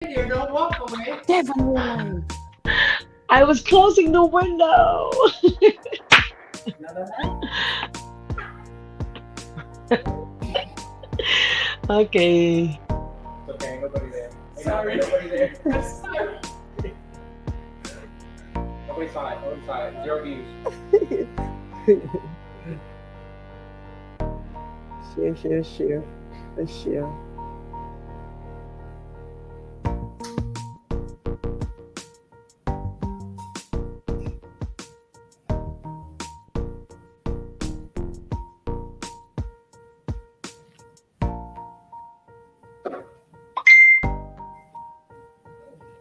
You don't walk away. Devon realized. I was closing the window. Another night. Okay. It's okay, nobody there. Sorry. Nobody there. Sorry. Nobody saw it. Nobody saw it. Zero views. Share. Let's share.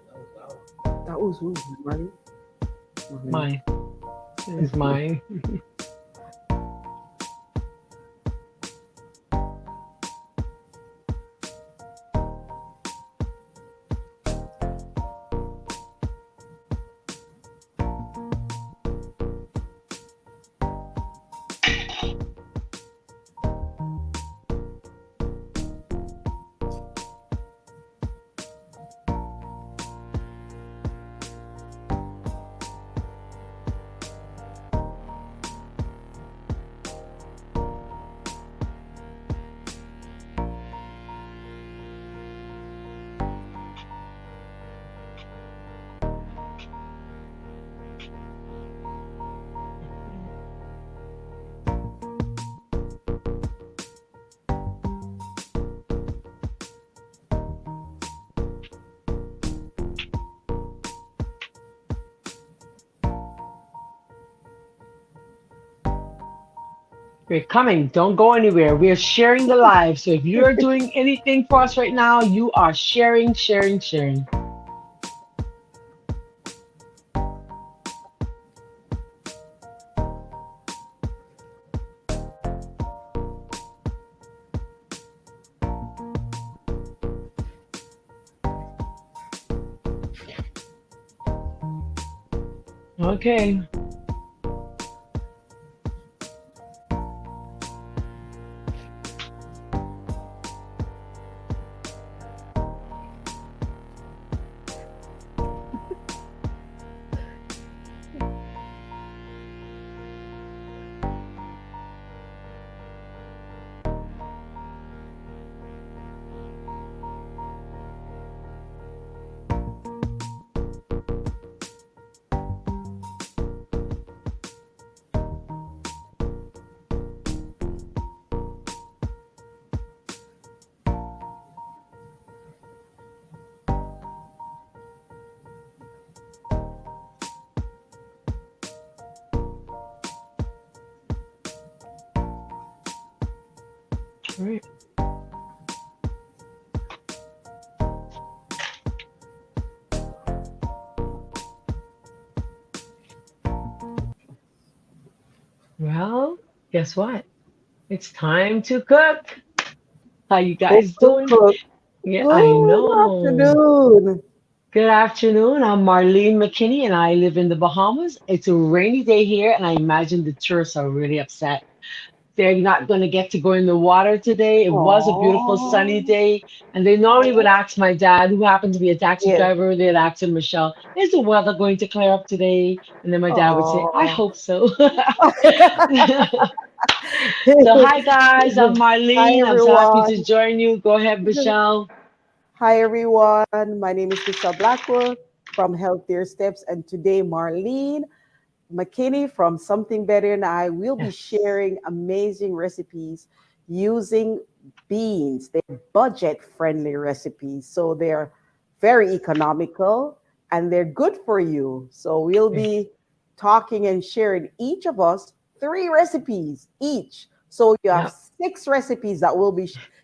That was loud. That was who, Mine. Mine. Mine. It's mine. We're coming. Don't go anywhere. We are sharing the live. So if you're doing anything for us right now, you are sharing, sharing, sharing. Okay. All right. Well, guess what? It's time to cook. How you guys doing? Cook. Yeah, I Good know. afternoon. Good afternoon. I'm Marlene McKinney and I live in the Bahamas. It's a rainy day here, and I imagine the tourists are really upset. They're not going to get to go in the water today. It was a beautiful sunny Oh, day, and they normally would ask my dad, who happened to be a taxi yeah. driver, they'd ask him, Michelle, is the weather going to clear up today? And then my dad would say, I Oh. hope so. So, hi guys, I'm Hi Marlene. I'm so happy to everyone. join you. Go ahead, Michelle. Hi everyone. My name is Michelle Blackwood from Healthier Steps, and today Marlene McKinney from Something Better and I will be Yes. sharing amazing recipes using beans. They're budget friendly recipes, so they're very economical and they're good for you. So we'll Okay. be talking and sharing each of us three recipes each. So you have Yep. six recipes that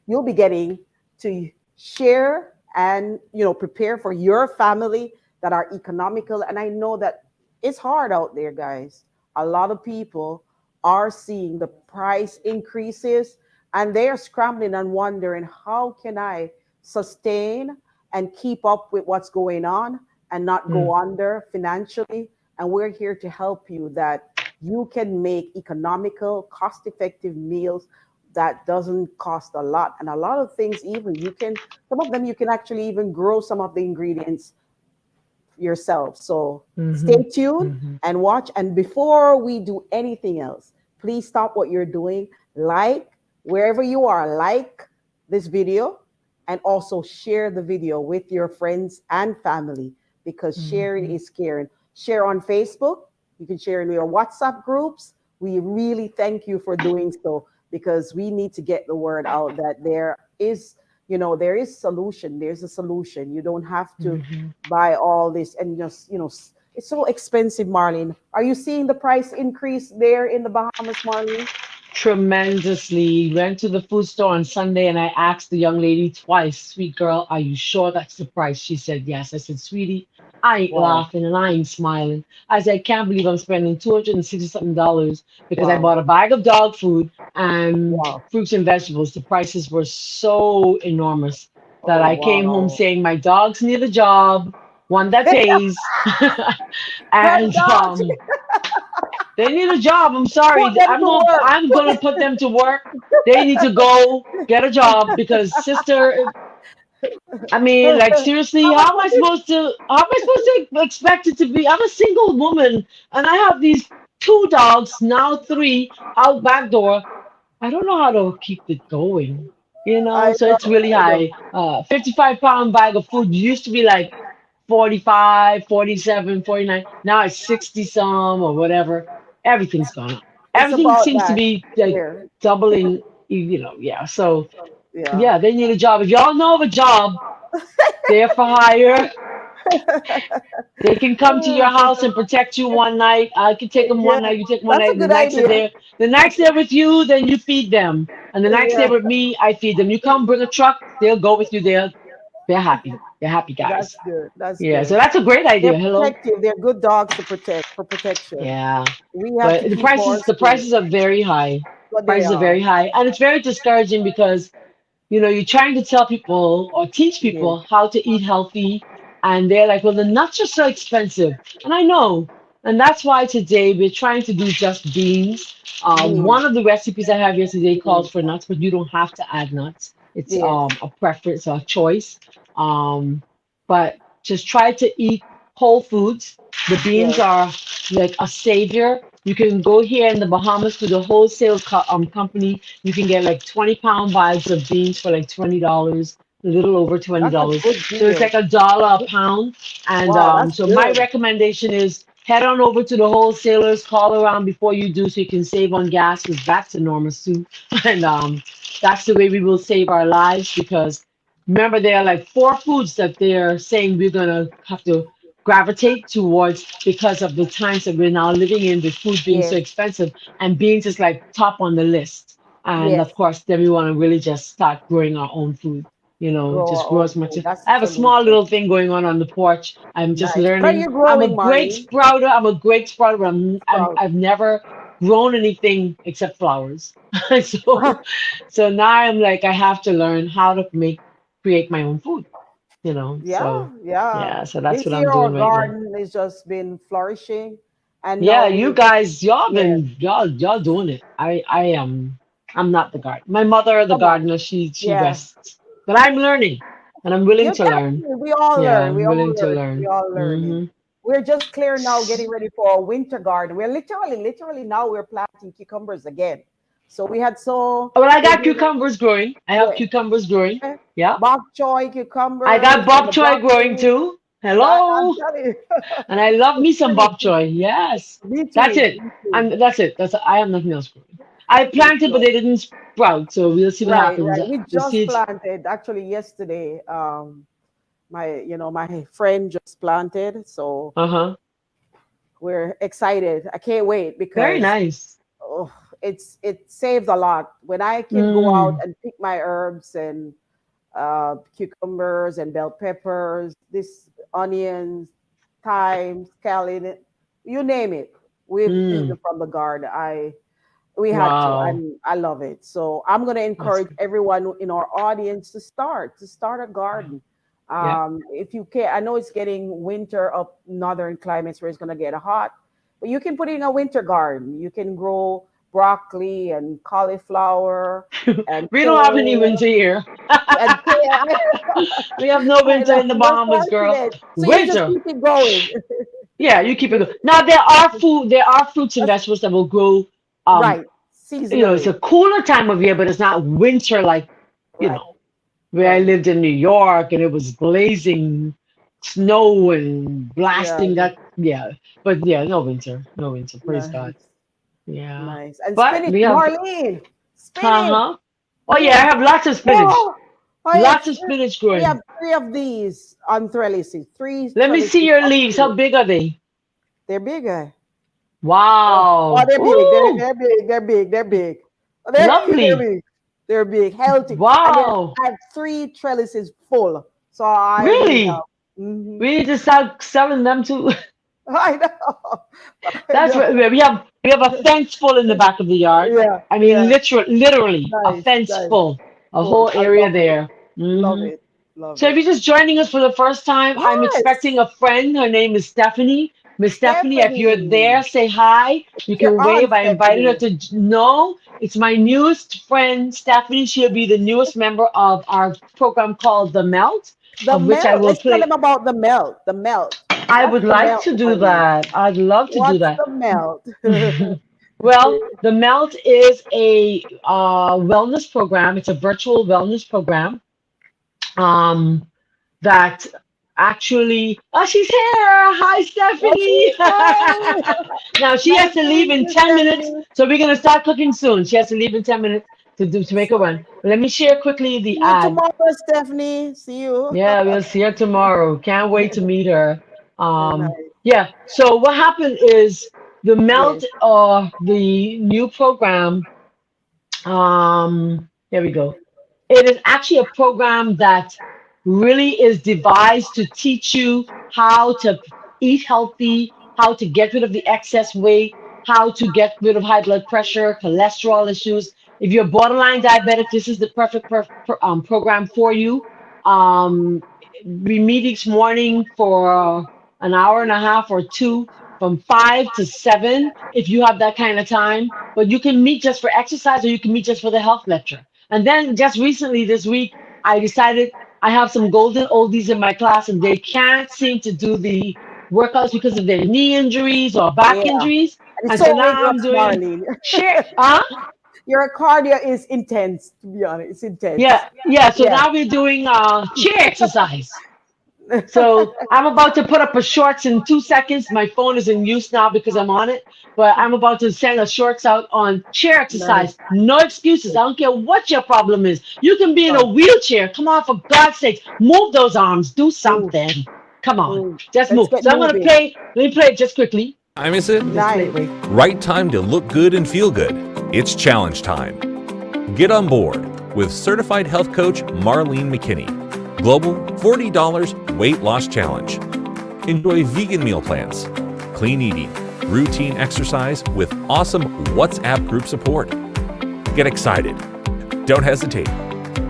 you'll be getting to share and prepare for your family that are economical. And I know that it's hard out there, guys. A lot of people are seeing the price increases and they are scrambling and wondering how can I sustain and keep up with what's going on and not Mm, go under financially. And we're here to help you that you can make economical, cost effective meals that doesn't cost a lot. And a lot of things, even you can, some of them you can actually even grow some of the ingredients yourself. So Mm-hmm. stay tuned Mm-hmm. and watch. And before we do anything else, please stop what you're doing. Like wherever you are, like this video and also share the video with your friends and family because sharing Mm-hmm. is caring. Share on Facebook. You can share in your WhatsApp groups. We really thank you for doing so because we need to get the word out that there is, there is solution. There's a solution. You don't have to Mm-hmm. buy all this and just, it's so expensive, Marlene. Are you seeing the price increase there in the Bahamas, Marlene? Tremendously. Went to the food store on Sunday and I asked the young lady twice, sweet girl, are you sure that's the price? She said yes. I said, sweetie, I ain't Wow. laughing and I ain't smiling. I said, I can't believe I'm spending $260 something because I Wow. bought a bag of dog food and Wow. fruits and vegetables. The prices were so enormous that Oh, I came home wow. saying my dogs need a job, one that pays. Her and dogs, they need a job. I'm put sorry. them to work. I'm gonna put them to work. They need to go get a job because sister, I mean, like seriously, How much was it? how am I supposed to expect it to be? I'm a single woman and I have these two dogs, now three, out back door. I don't know how to keep it going, I so know, it's really I know. high. 55-pound bag of food used to be like 45, 47, 49. Now it's 60 some or whatever. Everything's gone up. It's Everything about seems to that be like here. doubling, yeah. So, Yeah. yeah, they need a job. If y'all know of a job, they're for hire. They can come to your house and protect you one night. I can take them Yeah, one night, you take 'em one that's a night, and the good next day idea. the next day with you, then you feed them. And the next day Yeah, with me, I feed them. You come bring a truck, they'll go with you there. They're happy. They're happy that's guys. good. That's Yeah, so good. that's a great They're idea. Hello. protective. They're good dogs to protect for protection. Yeah. We have But to keep ours the too. prices are very high. But they Prices are are. very high. And it's very discouraging because you're trying to tell people or teach Yeah. people how to eat healthy, and they're like, well, the nuts are so expensive. And I know. And that's why today we're trying to do just beans. Beans. One of the recipes I have yesterday calls Beans. for nuts, but you don't have to add nuts. It's Yes. a preference, a choice. Um, but just try to eat whole foods. The beans Yes. are like a savior. You can go here in the Bahamas to the wholesale company. You can get like 20-pound bags of beans for like $20, a little over twenty That's a dollars. good So it's deal. like $1 a pound. And Wow, that's so my good. recommendation is head on over to the wholesalers, call around before you do, so you can save on gas because that's enormous too. And that's the way we will save our lives because remember there are like four foods that they're saying we're gonna have to gravitate towards because of the times that we're now living in, with food being so Yes. expensive and being just like top on the list. And Yes. of course, then we want to really just start growing our own food. Grow Just our grow own as much. food. That's I the have a small solution. little thing going on the porch. I'm just Nice. What are learning. you I'm a growing, great Marlene? sprouter. I'm a great sprouter, but Sprout. I've never grown anything except flowers. so, so now I'm like, I have to learn how to create my own food. Yeah, So yeah. yeah, so that's This what I'm year our doing right now. garden has just been flourishing, and Yeah, now you we, guys, yes. y'all doing it. I am I'm not the gardener. My mother, the Come on, gardener, she yeah. rests. But I'm learning and I'm willing You to learn. can. We all Yeah, learn. We I'm all willing to learn. We learn. all learning. Hmm. We're just clear now, getting ready for a winter garden. We're literally now we're planting cucumbers again. So we had so Well, I we got did, cucumbers growing. I have yeah, cucumbers growing. yeah. Yeah. Bok choy I got cucumbers and bok the choy growing broccoli. too. I'm Hello. telling you, And I love me it's some bok finished. choy. Yes. Me That's too. it. Me too. And that's it. I have nothing else growing. I Me planted, but too. they didn't sprout. So we'll see what Right, happens. right. We The just seeds. planted actually yesterday. My friend just planted, so Uh-huh. we're excited. I can't wait Very because nice. oh, it saves a lot when I can go out Mm. and pick my herbs and cucumbers and bell peppers, this onions, thyme, scallion, you name it. We've eaten Mm. from the garden. We had to, Wow. and I love it. So I'm going to That's encourage good. everyone in our audience to start a garden. Yeah. If you can, I know it's getting winter up northern climates where it's going to get hot, but you can put in a winter garden. You can grow broccoli and cauliflower and We don't have any kale winter here. and kale. We have no I winter know, in the no Bahamas, girl. confidence. So you just Winter. keep it going. Yeah, you keep it going. Now there are fruits and vegetables that will grow. Um, Right. it's Seasonally. a cooler time of year, but it's not winter like, you Right. know, where I Right. lived in New York and it was blazing snow and Yeah. blasting that. Yeah, but yeah, no winter, no winter. Praise God. Nice. Yeah, Nice. And but spinach, we have, Marlene. Spinach. uh-huh. Oh We yeah, I have have lots of spinach. oh, I have Lots of spinach we have growing. three of these on trellises. Three Let me see trellises your of leaves. How spinach. big are they? They're bigger. Oh, Wow. they're big. Ooh, They're big. They're big. They're big. They're lovely. big. They're big, healthy. And then Wow. I have three trellises full. So I already have. Really? Hmm. We need to start selling them too. I know. I That's know. what we have a fence full in the back of the yard. Yeah. I Yeah. mean, literally a Nice. fence Nice. full, a Full. whole I area love it. there. Love Hmm. it. Love So if it. you're just joining us for the first time, I'm expecting Yes. a friend. Her name is Stephanie. Miss Stephanie, if you're Stephanie. there, say hi. You You're can on, wave. I invited her Stephanie. to know. It's my newest friend, Stephanie. She'll be the newest member of our program called The Melt, The of which I melt. will Let's tell play. them about the melt. The melt. I What's would the like melt, to do Marlene? that. I'd love to do What's that. the melt? Well, the Melt is a wellness program. It's a virtual wellness program um, that actually. Oh, she's here. Hi, Oh, Stephanie. she's fine. Now she Nice has to to meet leave in you, 10 minutes, Stephanie. so we're gonna start cooking soon. She has to leave in 10 minutes to make a run. But let me share quickly the See you ad. tomorrow, Stephanie. See you. Yeah, we'll see her tomorrow. Can't wait to meet her. Um, Nice. yeah. So what happened is the Yes. Melt, the new program. Here we go. It is actually a program that really is devised to teach you how to eat healthy, how to get rid of the excess weight, how to get rid of high blood pressure, cholesterol issues. If you're borderline diabetic, this is the perfect program for you. We meet each morning for an hour and a half or two from 5 to 7 if you have that kind of time. But you can meet just for exercise or you can meet just for the health lecture. And then just recently this week, I decided I have some golden oldies in my class and they can't seem to do the workouts because of their knee injuries or back Yeah. injuries. And it's And so so now I'm rigorous, doing Marlene. share. Huh? Your cardio is intense, to be honest. It's intense. Yeah, yeah. So Yeah. now we're doing chair exercise. So I'm about to put up a shorts in 2 seconds. My phone is in use now because I'm on it, but I'm about to send a shorts out on chair Nice. exercise. No excuses. I don't care what your problem is. You can be in a Oh, wheelchair. Come on, for God's sake, move those arms. Do move, something. Come on, move. just Let's move. get So I'm gonna moving. play. Let me play it just quickly. Time is it? Just play Nice. it. Wait. Right time to look good and feel good. It's challenge time. Get on board with certified health coach Marlene McKinney. Global $40 weight loss challenge. Enjoy vegan meal plans, clean eating, routine exercise with awesome WhatsApp group support. Get excited. Don't hesitate.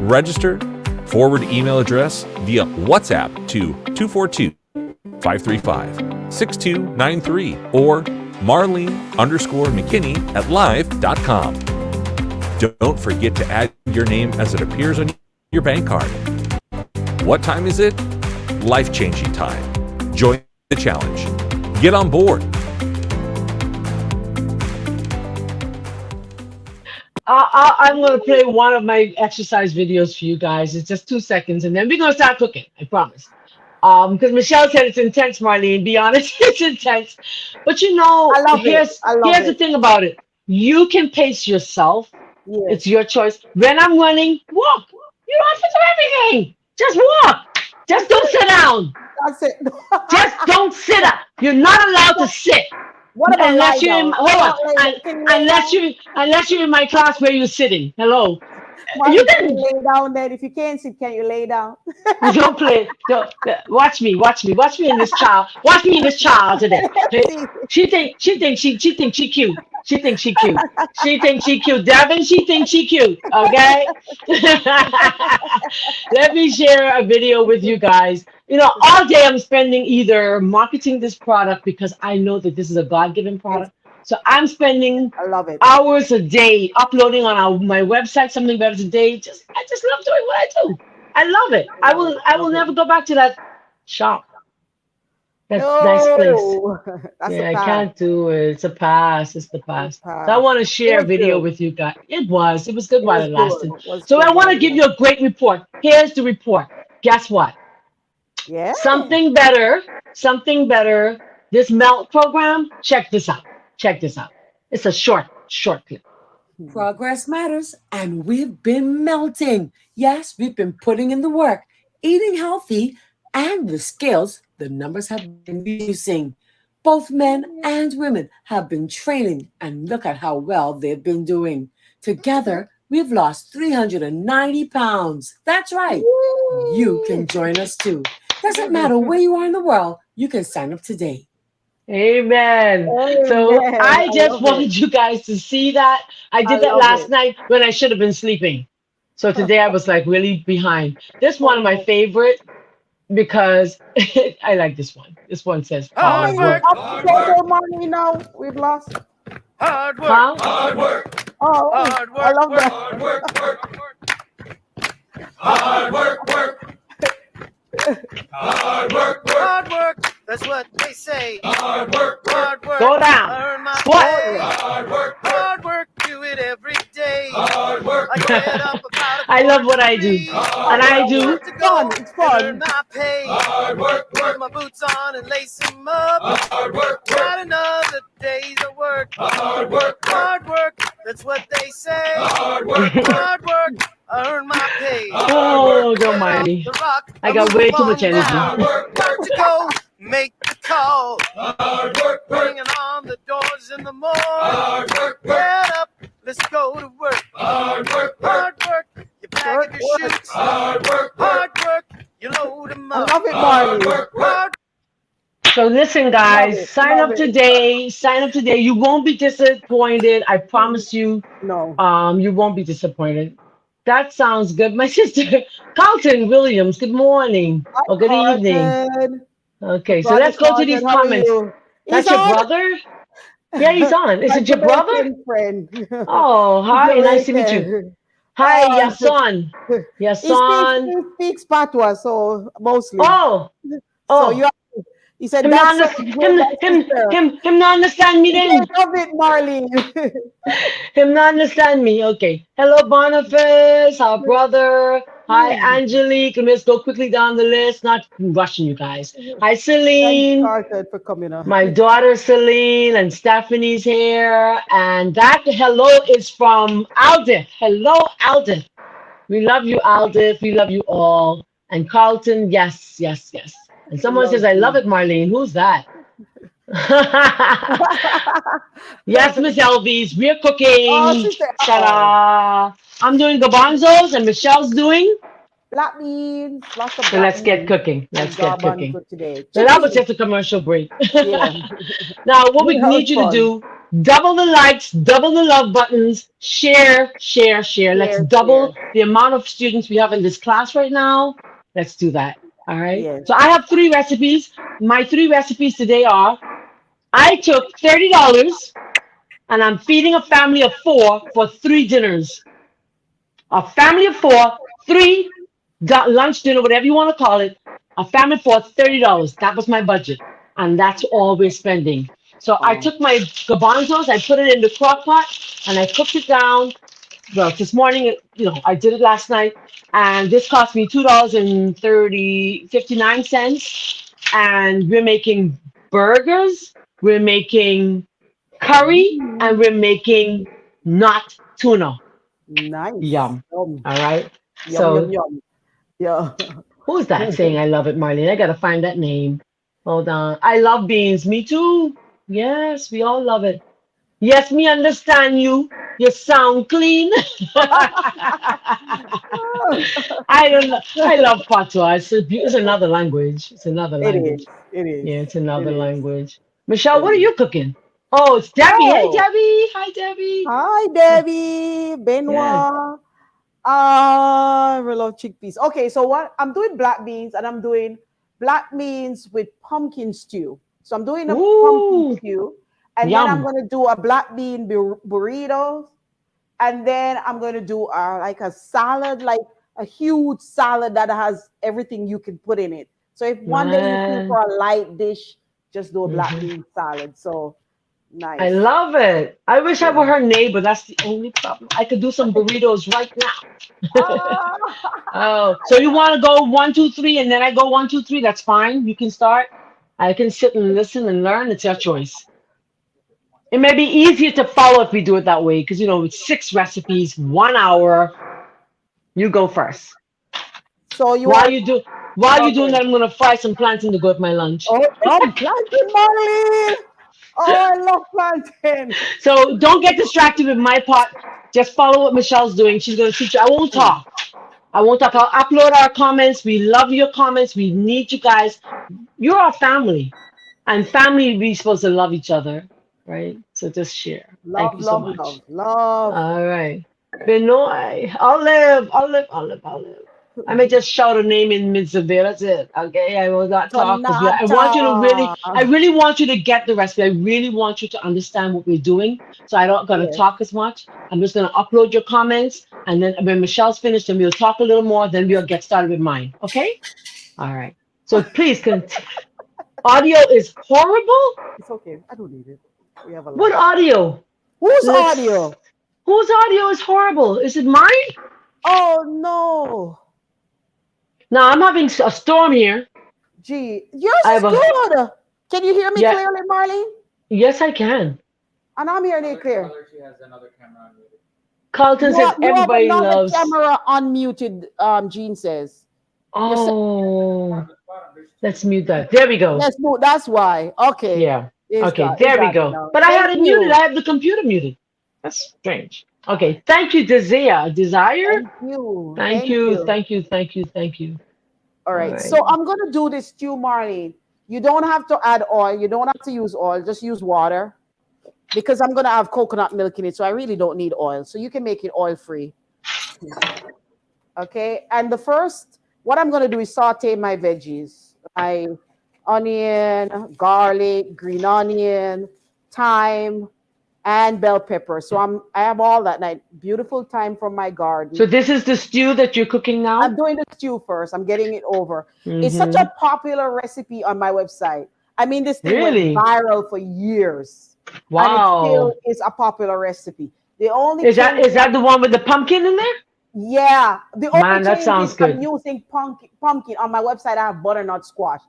Register, forward email address via WhatsApp to 242-535-6293 or Marlene_McKinney at live.com. Don't forget to add your name as it appears on your bank card. What time is it? Life-changing time. Join the challenge. Get on board. I'm going to play one of my exercise videos for you guys. It's just 2 seconds, and then we're going to start cooking. I promise. Because Michelle said it's intense, Marlene. Be honest, it's intense. But I love it. I love here's the it. thing about it. You can pace yourself. It's Yes. your choice. When I'm running, walk. You don't have to do everything. Just walk. Just don't sit down. That's it. Just don't sit up. You're not allowed to sit What about lie unless you're in. down? Hold What on. about lay down? Can you lay down? Unless you're in my class where you're sitting. Hello. You Marlene, can can. you lay down then? If you can't sit, can you lay down? Don't play. Don't, watch me. Watch me. Watch me in this child. Watch me in this child today. Okay? See, She thinks she cute. She thinks she cute. She thinks she cute. Devin, she thinks she cute. Okay. Let me share a video with you guys. All day I'm spending either marketing this product because I know that this is a God-given product, So I'm spending I love it. hours a day uploading on my website something better today. I just love doing what I do. I love it. I love it. I will Love it. never go back to that shop. That nice place. No, that's a Yeah, I pass. can't do it. It's a pass. It's the It's pass. a So I pass. want to It share a was video good. with you guys. It was. It was good It while was it good. lasted. It was So good I want while to it give you a lasted. great report. Here's the report. Guess what? Yeah. Something better. Something better. This melt program. Check this out. Check this out. It's a short clip. Progress matters, and we've been melting. Yes, we've been putting in the work, eating healthy, and the scales, the numbers have been reducing. Both men and women have been training, and look at how well they've been doing. Together, we've lost 390 pounds. That's right. You can join us too. Doesn't matter where you are in the world, you can sign up today. Amen. So Amen. I I just love it. wanted you guys to see that. I I did that love last it. night when I should have been sleeping. So today I was like really behind. This one of my Oh, favorite because I like this one. This one says how hard many Hard work. work, up hard total work, money now we've lost? hard work, Huh? hard work, Oh, hard I work, love work, that. hard work, work, hard work, work, hard work, work, hard work. That's what they say. Hard work, hard work. Go down. Earn my Squat. Oh pay. yeah. Hard work. Do it every day. Hard work. I get up about a I love quarter what to I do. three. And Oh, I well, do. Got it's to fun. go It's and earn fun. my pay. Hard work, put my boots on and lace them up. Hard work, got another day's of work. Hard work, hard work. That's what they say. Hard work. I earn my pay. Oh, don't Get mind off me. the rock. I I got move way too much on energy. down. Got to go. Make the call. Bringing on the doors in the morning. Get up. Let's go to work. Hard work. You pack up Work, your work. shoes. Hard work. You load them I up. love it, Marley. Hard So listen, Love guys, it. sign Love up it. today. Sign up today. You won't be disappointed. I promise you. No. You won't be disappointed. That sounds good. My sister, Carlton Williams. Good morning Hi, or good evening. Carlton. Okay, so Brother let's go to these Carlton, how are comments. you? He's That's your on. brother? Yeah, he's on. Is My it your brother? Jamaican friend. Oh, He's hi. Nice to meet you. Jamaican. Hi, Yason. He speaks Yason. he speaks patois, so mostly. Oh, So you oh. he said Him that not sounds understand. good, my sister. Him not understand me Yeah, then. love it, Marlene. Him not understand me. Okay. Hello, Boniface, our brother. Hi, Angelique. Let me just go quickly down the list. Not rushing you guys. Hi, Thanks, Celine. Carlton, for coming on. My daughter Celine and Stephanie's here. And that hello is from Aldith. Hello, Aldith. We love you, Aldith. We love you all. And Carlton, yes, yes, yes. And someone Love says, I love you. it, Marlene. Who's that? Yes, Miss Elvis, we're Oh, cooking. sister. Oh, Ta-da! I'm doing garbanzos and Michelle's doing. black beans, lots of So black let's get beans cooking. Let's and get cooking. garbanzo today. So that was Chickpeas. just a commercial break. Yeah, Now, what we that was need you to fun. do, double the likes, double the love buttons, share, share, share. Let's Share, double share. the amount of students we have in this class right now. Let's do that. All right. Yes. So I have 3 recipes. My 3 recipes today are I took $30 and I'm feeding a family of 4 for 3 dinners. A family of 4, 3 lunch, dinner, whatever you want to call it. A family for $30. That was my budget, and that's all we're spending. So I Wow. took my garbanzos, I put it in the crock pot, and I cooked it down. Well, this morning, I did it last night, and this cost me $2.59. And we're making burgers, we're making curry, and Mm, we're making not tuna. nice. Yum. Yum, All right. yum, yum, So yum. Yeah. who's that saying I love it, Marlene? I gotta find that name. Hold on. I love beans. Me too. Yes, we all love it. Yes, me understand you. You sound clean. I don't know. I love patois. It's another language. It's another It is. language. It is. Yeah, it's It another is. language. Michelle, It what are is. you cooking? Oh, it's Debbie. Hey, Oh, Debbie. Hi, Debbie. hi, Debbie, Yeah. Benoit. We love chickpeas. Okay, so what I'm doing black beans and I'm doing black beans with pumpkin stew. So I'm doing a pumpkin Ooh. stew And then I'm Yum. going to do a black bean burrito. And then I'm going to do like a salad, like a huge salad that has everything you can put in it. So if one day you feel Man. for a light dish, just do a black Mhm. bean salad. So I nice. love it. I wish I Yeah. were her neighbor. That's the only problem. I could do some burritos right now. Ah, Oh, so you want to go 1, 2, 3, and then I go 1, 2, 3? That's fine. You can start. I can sit and listen and learn. It's your choice. It may be easier to follow if we do it that way, because it's 6 recipes, 1 hour. You go first. so you While want, you do, while you're doing okay. that, I'm gonna fry some plantain to go with my lunch. Oh, plantain, Marlene. Oh, I love plantain. So don't get distracted with my part. Just follow what Michelle's doing. She's gonna teach you. I won't talk. I won't talk. I'll upload our comments. We love your comments. We need you guys. You're our family, and family we supposed to love each other, right? So just share. Thank Love, you so love, much. love, love. All right. Benoit, Olive, Olive, Olive, Olive. I may just shout a name in mid-severe. That's it. Okay. I will not talk because I want you to really, Tonata. I really want you to get the recipe. I really want you to understand what we're doing. So I don't gonna Yeah. talk as much. I'm just gonna upload your comments, and then when Michelle's finished, then we'll talk a little more. Then we'll get started with mine. Okay. All right. So please continue. Audio is horrible. It's okay. I don't need it. We have a What lot. audio? Whose Let's. audio? Whose audio is horrible? Is it mine? Oh no. No, I'm having a storm here. Gee, yours I is have a. good. Can you hear me Yeah. clearly, Marlene? Yes, I can. And I'm hearing it clear. Carlton says You have everybody another loves. camera unmuted, Jean says. Oh, let's mute that. There we go. Yes, no, that's why. Okay. Yeah. It's Okay, got there we it go. now. But I had Thank it muted. you. I have the computer muted. That's strange. Okay. Thank you, Desire. Desire. Thank you. Thank Thank you. you. Thank you. Thank you. Thank you. All All right. right. So I'm gonna do this stew, Marlene. You don't have to add oil. You don't have to use oil. Just use water. Because I'm gonna have coconut milk in it, so I really don't need oil. So you can make it oil free. Okay. And what I'm gonna do is saute my veggies. My onion, garlic, green onion, thyme, and bell pepper. So I have all that night. Beautiful thyme from my garden. So this is the stew that you're cooking now? I'm doing the stew first. I'm getting it over. It's such Mm-hmm. a popular recipe on my website. I mean, this thing Really? went viral for years. And it Wow. still is a popular recipe. The only Is change that the one with the pumpkin in there? yeah, the Man, only that change sounds is I'm good. using pumpkin on my website. I have butternut squash.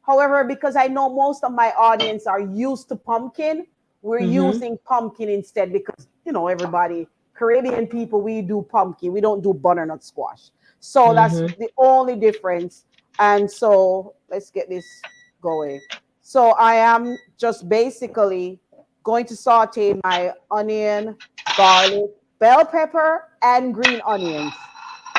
However, because I know most of my audience are used to pumpkin, we're Mm-hmm. using pumpkin instead because everybody, Caribbean people, we do pumpkin. We don't do butternut squash. So that's Mm-hmm. the only difference. And so let's get this going. So I am just basically going to saute my onion, garlic, bell pepper, and green onions.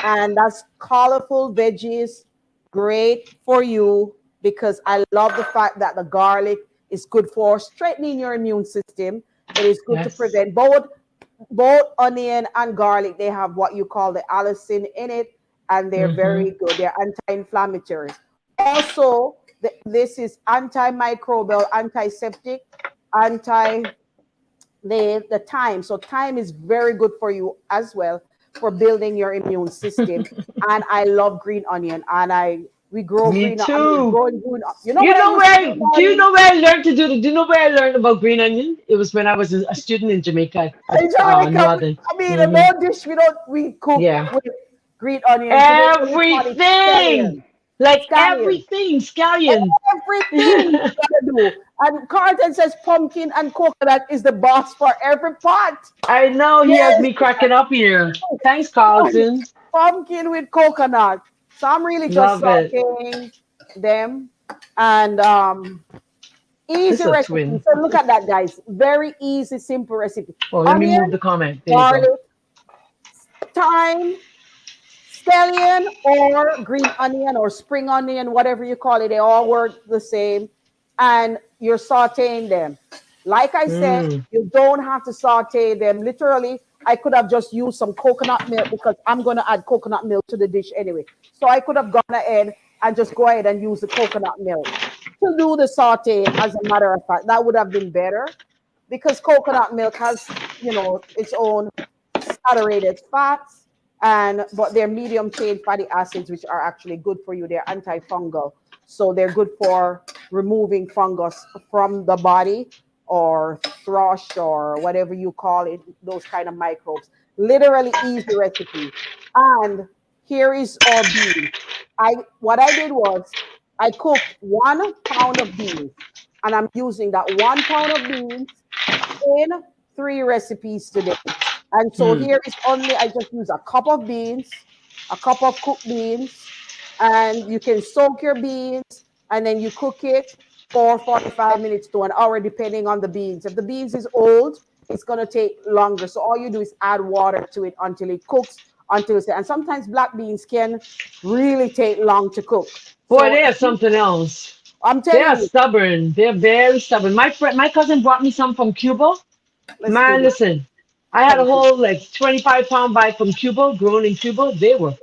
And that's colorful veggies, great for you because I love the fact that the garlic is good for strengthening your immune system. It is good to Yes. prevent both onion and garlic. They have what you call the allicin in it, and they're Mm-hmm. very good. They're anti-inflammatory. Also, this is antimicrobial, antiseptic, anti the thyme. So thyme is very good for you as well for building your immune system. And I love green onion, and we grow Me green. I mean, too. growing green. You know what I used to do, Do you Marlene? know where I learned to do the, do you know where I learned about green onion? It was when I was a student in Jamaica at In Jamaica, Northern. I mean, Mm-hmm. no dish we cook Yeah. with green onions. Jamaica, we call it Everything. scallion. Like Scallion. everything, scallion. Everything you gotta do. And Carlton says pumpkin and coconut is the boss for every pot. I know he has Yes, me cracking up here. Thanks, Carlton. pumpkin with coconut. So I'm really just Love it. sauteing them and This easy is a recipe. twin. So look at that, guys. Very easy, simple recipe. Oh, let me Onion, move the comment. There you garlic, go. thyme, scallion, or green onion or spring onion, whatever you call it. They all work the same. And you're sauteing them. Like I said, you don't have to saute them. Literally, I could have just used some coconut milk because I'm going to add coconut milk to the dish anyway. So I could have gone ahead and just go ahead and use the coconut milk to do the saute. As a matter of fact, that would have been better. because coconut milk has, its own saturated fats, and but they're medium chain fatty acids, which are actually good for you. They're antifungal, so they're good for removing fungus from the body, or thrush, or whatever you call it, those kind of microbes. Literally easy recipe. And here is our beans. What I did was I cooked 1 pound of beans, and I'm using that 1 pound of beans in 3 recipes today. And so Mm. here is only, I just use a cup of beans, a cup of cooked beans, and you can soak your beans and then you cook it for 45 minutes to an hour, depending on the beans. If the beans is old, it's going to take longer. So all you do is add water to it until it cooks, and sometimes black beans can really take long to cook. Boy, So they are something else. I'm They telling are you, stubborn. They're very stubborn. My cousin brought me some from Cuba. let's do Man, this. listen, I had a Thank you. whole like 25-pound bag from Cuba, grown in Cuba. They were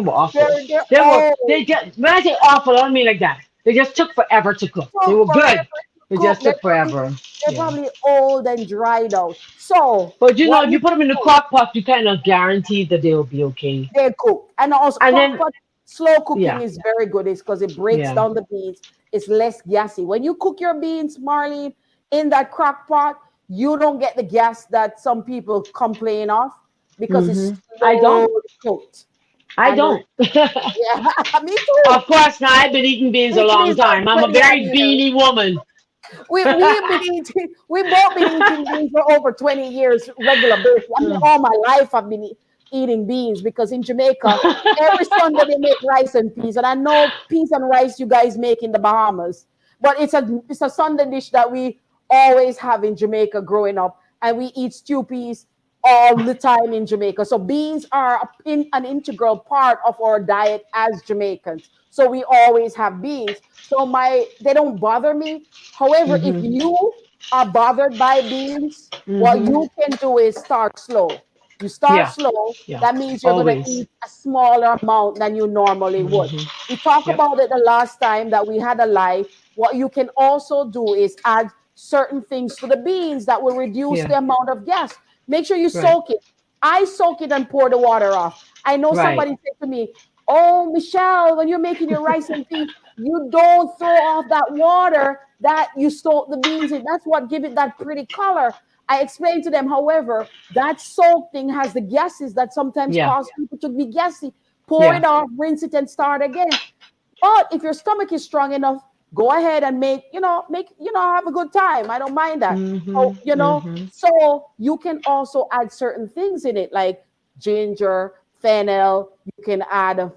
awful. They're They just when I say awful, I don't mean like that. They just took forever to cook. They so were forever good. to They cook. just took forever. They're Yeah. probably old and dried out. So But what if you you put them in the do, crock pot, you kind of guarantee that they will be okay. they cook. And also And crock then pot, slow cooking yeah, is very good. It's because it breaks yeah. down the beans. It's less gassy. When you cook your beans, Marlene, in that crock pot, you don't get the gas that some people complain of, because it's hmm I slowly don't. cooked. I And don't. yeah, me too. Of course, now I've been eating beans a It long is like time. I'm a 21 very years. beany woman. We both been eating beans for over 20 years, regular basis. I mean, all my life I've been eating beans, because in Jamaica, every Sunday they make rice and peas. And I know peas and rice you guys make in the Bahamas, but it's a Sunday dish that we always have in Jamaica growing up. And we eat stew peas all the time in Jamaica. So beans are an integral part of our diet as Jamaicans. So we always have beans. So they don't bother me. However, if hmm you are bothered by beans, what hmm you can do is start slow. You start Yeah, slow. yeah. That means you're going to Always. eat a smaller amount than you normally would. hmm We talked Yep. about it the last time that we had a live. What you can also do is add certain things to the beans that will reduce Yeah. the amount of gas. Make sure you Right. soak it. I soak it and pour the water off. I know Right. somebody said to me, "Oh, Michelle, when you're making your rice and peas, you don't throw off that water that you soak the beans in. That's what give it that pretty color." I explained to them, however, that soak thing has the gases that sometimes Yeah. cause people to be gassy. Pour Yeah. it off, rinse it, and start again. But if your stomach is strong enough, go ahead and have a good time. I don't mind that. hmm So, hmm so you can also add certain things in it, like ginger, fennel. You can add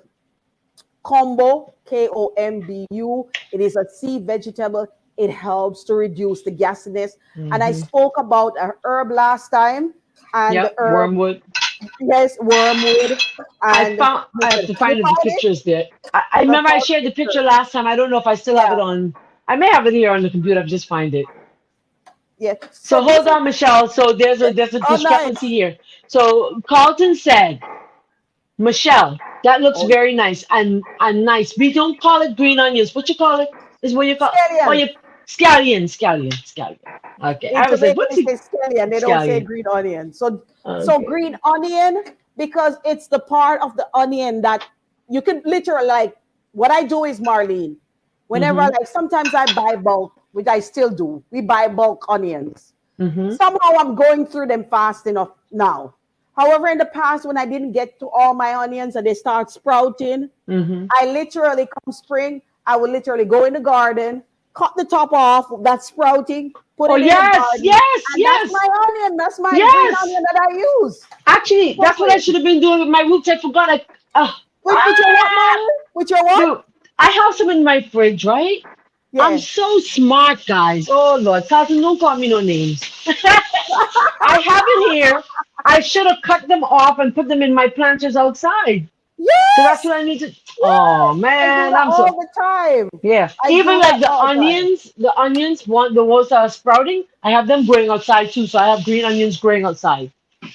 kombu, kombu. It is a sea vegetable. It helps to reduce the gasiness. And I hmm spoke about a herb last time, and the Yep. herb, Wormwood. yes, wormwood. And I have listen, to you find the found it? pictures there. I I remember I found shared the pictures. picture last time. I don't know if I still have it Yeah, on. I may have it here on the computer. I just find it. yeah. So So this hold is on, Michelle. So there's a oh discrepancy nice. here. So Carlton said, Michelle, that looks Oh, very nice and nice. We don't call it green onions. What you call it? Is what you call. Oh, scallion. you scallion. Okay. In I was like, Jamaica, what's they it? say scallion. They don't say Scallion. green onion. So Okay. green onion, because it's the part of the onion that you can literally, like, what I do is, Marlene, whenever, Mm-hmm. like, sometimes I buy bulk, which I still do. We buy bulk onions. Mm-hmm. Somehow I'm going through them fast enough now. However, in the past, when I didn't get to all my onions and they start sprouting, Mm-hmm. I literally, come spring, I would literally go in the garden, cut the top off that's sprouting, put Oh it in the yes, garden, yes, and that's yes, my onion. That's my green yes. onion that I use. Actually, So that's what I should have been doing with my roots. I forgot. Uh, with your what, Marlon? With your what? Dude, I have some in my fridge, right? I'm Yeah. so smart, guys. Oh Lord, Cousin, don't call me no names. I have it here. I should have cut them off and put them in my planters outside. So that's Yes. what I need to. Oh Yes. I do man, that I'm so all the time. yeah. I Even do that like the all the time. onions, the ones that are sprouting, I have them growing outside too. So I have green onions growing outside.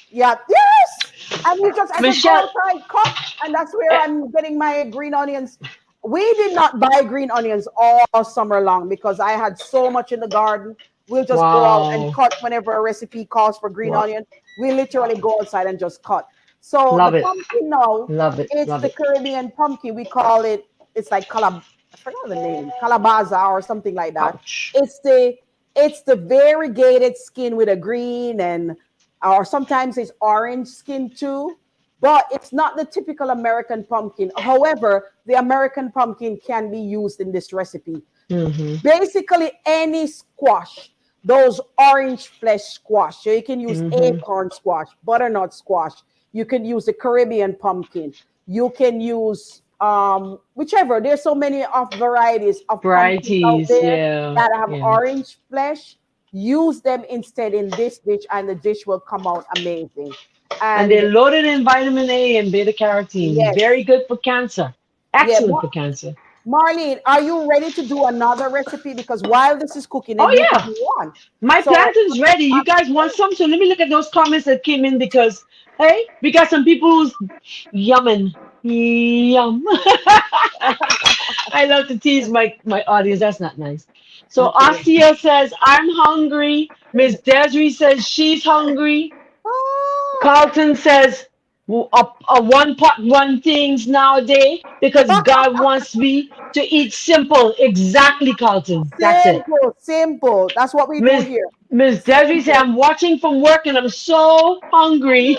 Yeah. Yes. And I just go Michelle, outside, cut, and that's where eh, I'm getting my green onions. We did not buy green onions all summer long because I had so much in the garden. We'll just go out and Wow. cut whenever a recipe calls for green Wow. onion. We literally go outside and just cut. So the Love it. pumpkin now, Love it. it's Love the it. Caribbean pumpkin. We call it, it's like I forgot the name, calabaza or something like that. Ouch. It's the it's the variegated skin with a green and or sometimes it's orange skin too. But it's not the typical American pumpkin. However, the American pumpkin can be used in this recipe. Mm-hmm. Basically, any squash, those orange flesh squash. So you can use Mm-hmm. acorn squash, butternut squash. You can use the Caribbean pumpkin. You can use whichever. There's so many of varieties of pumpkins out Varieties. there Yeah. that have Yeah. orange flesh. Use them instead in this dish, and the dish will come out amazing. And And they're loaded in vitamin A and beta carotene. yes, Very good for cancer. yeah. Excellent for cancer. Marlene, are you ready to do another recipe? Because while this is cooking, then Oh you can yeah. do one. My So plantain's ready. You um, guys want some? So let me look at those comments that came in because hey, we got some people who's yumming. Yum. I love to tease my audience. That's not nice. So okay. Ostia says, I'm hungry. Miss Desiree says she's hungry. Oh. Carlton says a one pot one things nowadays because God wants me to eat simple. Exactly, Carlton. That's it. Simple, simple. That's what we do Miss here. Miss Desiree said, Simple. I'm watching from work and I'm so hungry.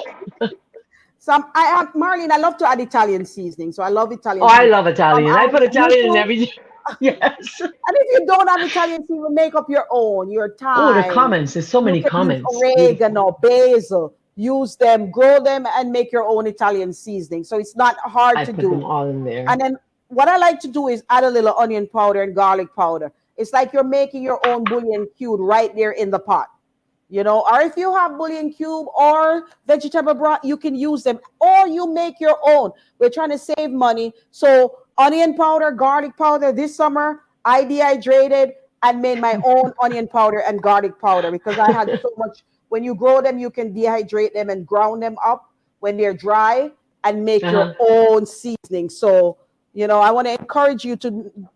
Some I am Marlene. I love to add Italian seasoning, so I love Oh, Italian I seasoning. love Italian. I put And you Italian in too. everything. Yes. And if you don't have Italian seasoning, make up your own. Your Oh, the thyme. comments. There's so You many can use comments. Beautiful. oregano, basil. Use them, grow them, and make your own Italian seasoning. So it's not hard I to put do. them all in there. And then what I like to do is add a little onion powder and garlic powder. It's like you're making your own bouillon cube right there in the pot. Or if you have bouillon cube or vegetable broth, you can use them, or you make your own. We're trying to save money. So onion powder, garlic powder. This summer, I dehydrated and made my own onion powder and garlic powder because I had so much. When you grow them, you can dehydrate them and ground them up when they're dry and make your Uh-huh. own seasoning. So, I want to encourage you to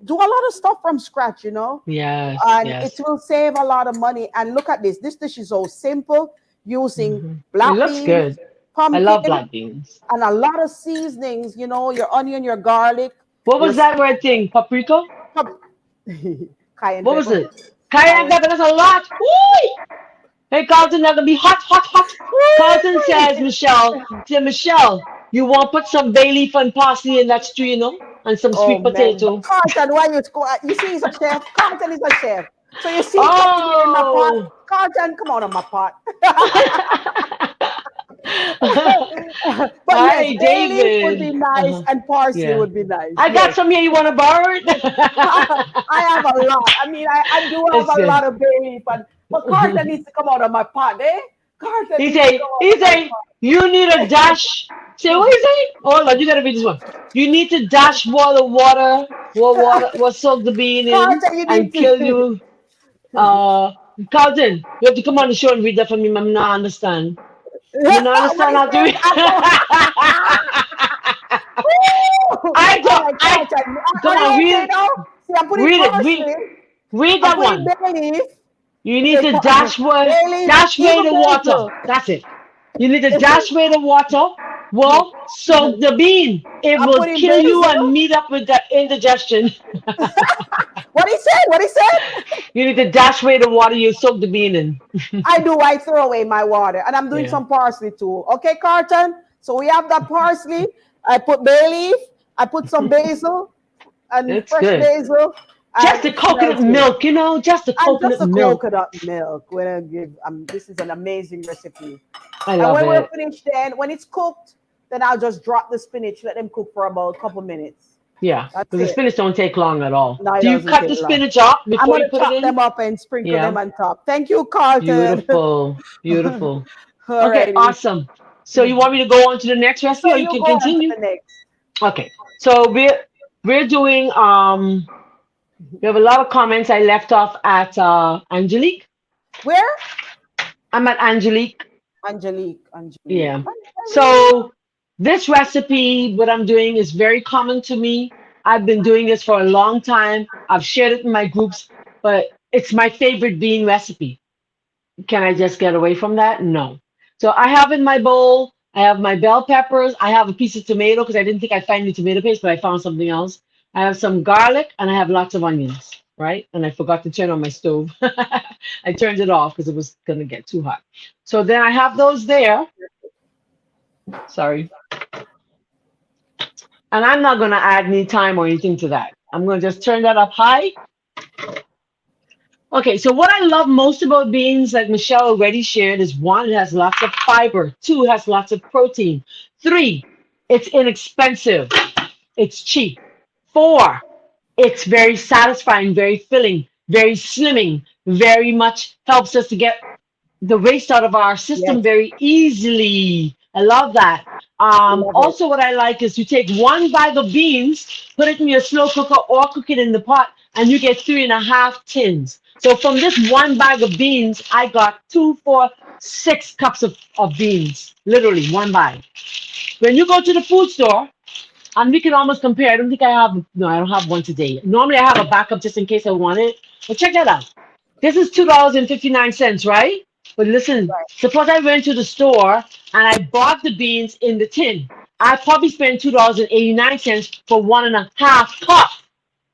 do a lot of stuff from scratch. Yes, And it yes. will save a lot of money. And look at this. This dish is so simple using Hmm. It black looks beans, good. I love pumpkin, black beans. and a lot of seasonings, your onion, your garlic, What your was that word thing? Paprika? pap- cayenne What was pepper. it? Cayenne Cayenne. pepper. That's a lot. Woo! Hey, Carlton, that's gonna be hot, hot, hot. Carlton says, Michelle, you want to put some bay leaf and parsley in that stew, and some Oh sweet man, but potato. Carlton, why you see he's a chef. Carlton is a chef. So you see it coming here in my pot. Oh. Carlton, come on my pot. But yes, Hi, bay leaf would be David. nice Uh-huh. and parsley Yeah. would be nice. I got Yes. some here. You want to borrow it? I have a lot. I mean, I do have It's a good. lot of bay leaf, but Carlton needs to come out of my pot, eh? Carlton He needs to say, come he out of my say, you need a dash. Say, what he say? Oh, Lord, you gotta read this one. You need to dash what soak the bean in Carlton, you and need kill to. you. Uh, Carlton, you have to come on the show and read that for me. I'm not understand. I'm not What understand he how to said? read. Woo! I All don't. right, I Carlton. come What do on, you read say it. now? See, I'm putting Read it. Read. parsley. Read I'm that putting one. bay leaf. You need Okay, to bay leaf, dash away even the water. basil. That's it. You need to Okay. dash away the water. Well, soak the bean. It I'm will putting kill you and basil. meet up with that indigestion. What he said? What he said? You need to dash away the water you soak the bean in. I do. I throw away my water, and I'm doing Yeah, some parsley too. Okay, Carton. So we have that parsley. I put bay leaf. I put some basil and it's fresh good. basil, and Just the it smells coconut good. milk, just the And just coconut the milk. coconut milk. When I give, this is an amazing recipe. I And love when we're it. finished, then when it's cooked, then I'll just drop the spinach. Let them cook for about a couple minutes. Yeah, That's because the it. spinach don't take long at all. No, it Do you doesn't cut take the long. spinach up I'm before you gonna put it chop in? them up and sprinkle them Yeah, on top. Thank you, Carlton. beautiful, beautiful. Okay, Alrighty. awesome. So you want me to go on to the next recipe, So or you you can go on to continue? the next. Okay. So we're doing we have a lot of comments I left off at Angelique. Where? I'm at Angelique. Angelique. Angelique. Yeah. Angelique. So this recipe, what I'm doing is very common to me. I've been doing this for a long time. I've shared it in my groups, but It's my favorite bean recipe. Can I just get away from that? No. So I have in my bowl, I have my bell peppers. I have a piece of tomato because I didn't think I'd find any tomato paste, but I found something else. I have some garlic and I have lots of onions, right? And I forgot to turn on my stove. I turned it off because it was going to get too hot. So then I have those there. Sorry. And I'm not going to add any time or anything to that. I'm going to just turn that up high. Okay, so what I love most about beans, like Michelle already shared, is one, it has lots of fiber. Two, it has lots of protein. Three, it's inexpensive. It's cheap. Four, it's very satisfying, very filling, very slimming, very much helps us to get the waste out of our system Yes, very easily. I love that. love it. Also, what I like is you take one bag of beans, put it in your slow cooker or cook it in the pot, and you get 3.5 tins. So from this one bag of beans, I got 2, 4, 6 cups of beans, literally one bag. When you go to the food store, and we can almost compare. I don't think I have, no, I don't have one today. Normally I have a backup just in case I want it. But check that out. This is $2.59, right? But listen, Right. suppose I went to the store and I bought the beans in the tin. I probably spent $2.89 for 1.5 cup.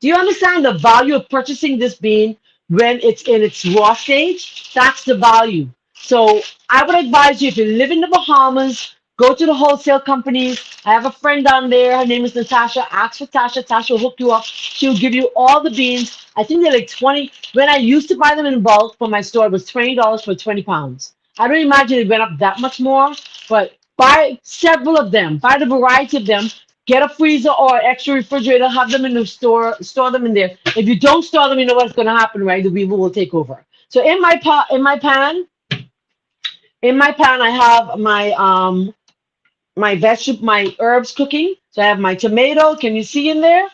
Do you understand the value of purchasing this bean when it's in its raw stage? That's the value. So I would advise you if you live in the Bahamas, go to the wholesale companies. I have a friend down there. Her name is Natasha. Ask for Tasha. Tasha will hook you up. She'll give you all the beans. I think they're like 20. When I used to buy them in bulk from my store, it was $20 for 20 pounds. I don't imagine it went up that much more, but buy several of them. Buy the variety of them. Get a freezer or extra refrigerator. Have them in the store. Store them in there. If you don't store them, you know what's going to happen, right? The weevil will take over. So in my pan, I have my herbs cooking. So I have my tomato. Can you see in there?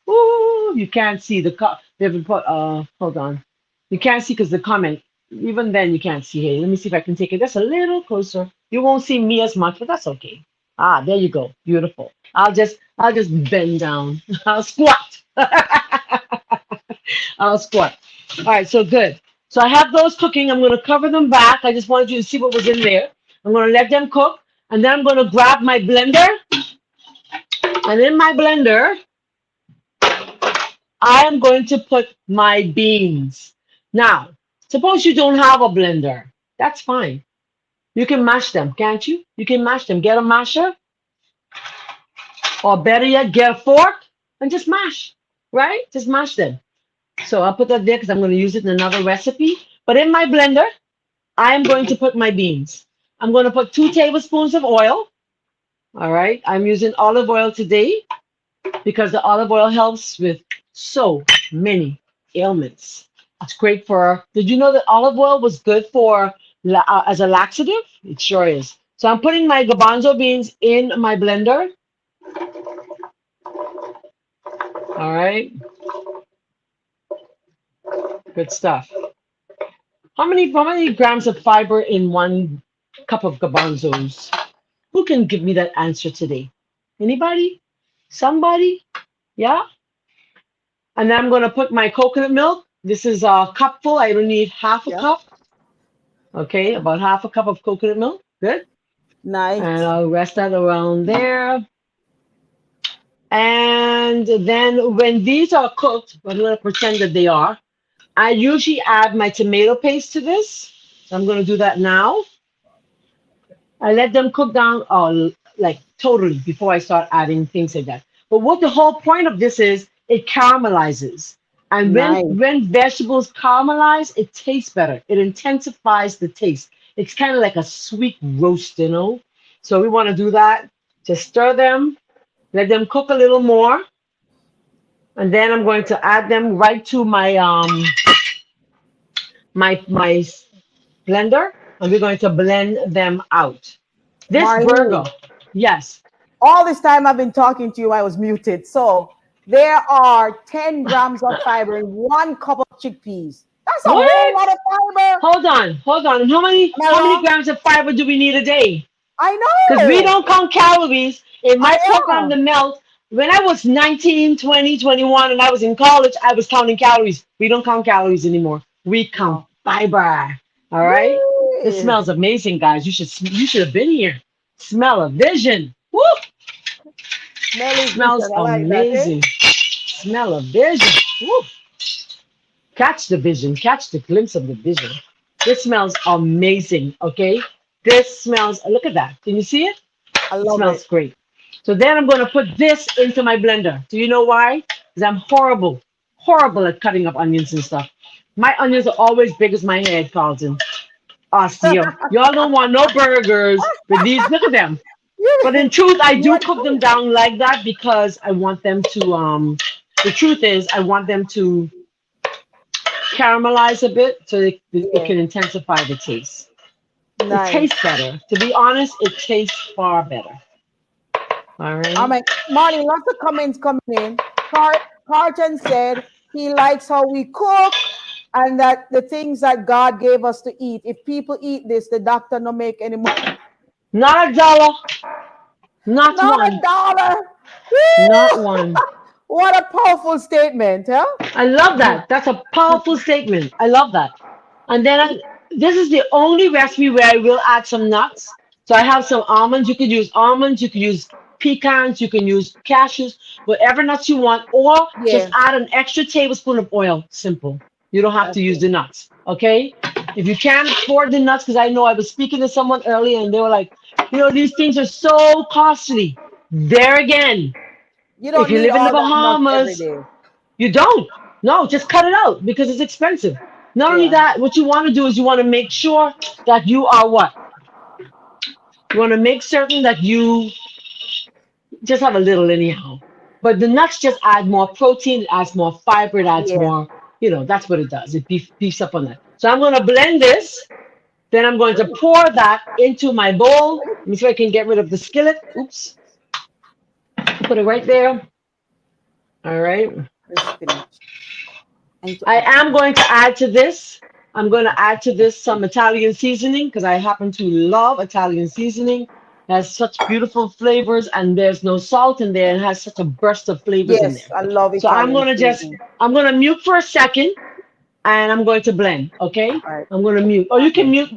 Ooh, you can't see the they haven't put hold on. You can't see because the comment. Even then you can't see. Hey, let me see if I can take it just a little closer. You won't see me as much, but that's okay. Ah, there you go. Beautiful. I'll just bend down. I'll squat. I'll squat. All right, so good. So I have those cooking. I'm gonna cover them back. I just wanted you to see what was in there. I'm gonna let them cook, and then I'm gonna grab my blender, and in my blender, I am going to put my beans. Now, suppose you don't have a blender. That's fine. You can mash them, can't you? You can mash them. Get a masher, or better yet, get a fork and just mash, right? Just mash them. So I'll put that there because I'm going to use it in another recipe. But in my blender, I am going to put my beans. I'm going to put 2 tablespoons of oil. All right. I'm using olive oil today because the olive oil helps with so many ailments. It's great for, did you know that olive oil was good for as a laxative? It sure is. So I'm putting my garbanzo beans in my blender. All right. Good stuff. How many grams of fiber in 1 cup of garbanzos? Who can give me that answer today? Anybody? Somebody? Yeah? And then I'm going to put my coconut milk. This is a cupful. I don't need half a Yeah. cup. Okay, about half a cup of coconut milk. Good. And Nice. I'll rest that around there. And then when these are cooked, I'm going to pretend that they are, I usually add my tomato paste to this. So I'm going to do that now. I let them cook down like totally before I start adding things like that. But what the whole point of this is, it caramelizes. And Nice. when vegetables caramelize, it tastes better. It intensifies the taste. It's kind of like a sweet roast, you know? So we want to do that. Just stir them, let them cook a little more. And then I'm going to add them right to my my blender, and we're going to blend them out. This burger, Marlene, yes. all this time I've been talking to you, I was muted. So there are 10 grams of fiber in 1 cup of chickpeas. That's a whole What? lot of fiber. Hold on. And how many Am I wrong? grams of fiber do we need a day? I Because we know. don't count calories. It I might program am. the melt. when I was 19, 20, 21, and I was in college, I was counting calories. We don't count calories anymore. We count No. fiber. All right. This Yay. smells amazing, guys. You should have been here. Smell of vision. Woo! Smell is Smells vision. I like that, eh? amazing. Smell of vision. Woo! Catch the vision. Catch the glimpse of the vision. This smells amazing. Okay. This smells. Look at that. Can you see it? I It love smells it. great. So then I'm going to put this into my blender. Do you know why? Because I'm horrible, horrible at cutting up onions and stuff. My onions are always big as my head, Carlton. Osteo. Y'all don't want no burgers with these. Look at them. You, But in truth, I you do want cook them down like that because I want them to. The truth is, I want them to caramelize a bit so it yeah, can intensify the taste. It nice. tastes better. To be honest, it tastes far better. All I right. mean, Marty, lots of comments coming in. Carton said he likes how we cook and that the things that God gave us to eat. If people eat this, the doctor no make any money. Not a dollar. Not Not a one. dollar. Not Woo! one. What a powerful statement, huh? I love that. That's a powerful statement. I love that. And then this is the only recipe where I will add some nuts. So I have some almonds. You could use almonds. You could use pecans. You can use cashews, whatever nuts you want, or just Yeah. add an extra tablespoon of oil. Simple. You don't have to use Okay. the nuts. Okay. If you can't afford the nuts, because I know I was speaking to someone earlier and they were like, these things are so costly. There again, You if don't you need live in the all that nuts every Bahamas, day. you don't. No, just cut it out because it's expensive. Not only Yeah. that, what you want to do is you want to make sure that you are what? You want to make certain that you just have a little anyhow. But the nuts just add more protein, it adds more fiber, it adds Yeah. more, that's what it does. It beefs up on that. So I'm going to blend this. Then I'm going to pour that into my bowl. Let me see if I can get rid of the skillet. Oops. Put it right there. All right. The spinach. I need to I add am some. going to add to this. I'm going to add to this some Italian seasoning because I happen to love Italian seasoning. It has such beautiful flavors and there's no salt in there and has such a burst of flavors in Yes, there. I love So Italian seasoning. I'm going to mute for a second and I'm going to blend. Okay. All right. I'm going to mute. Oh, you can mute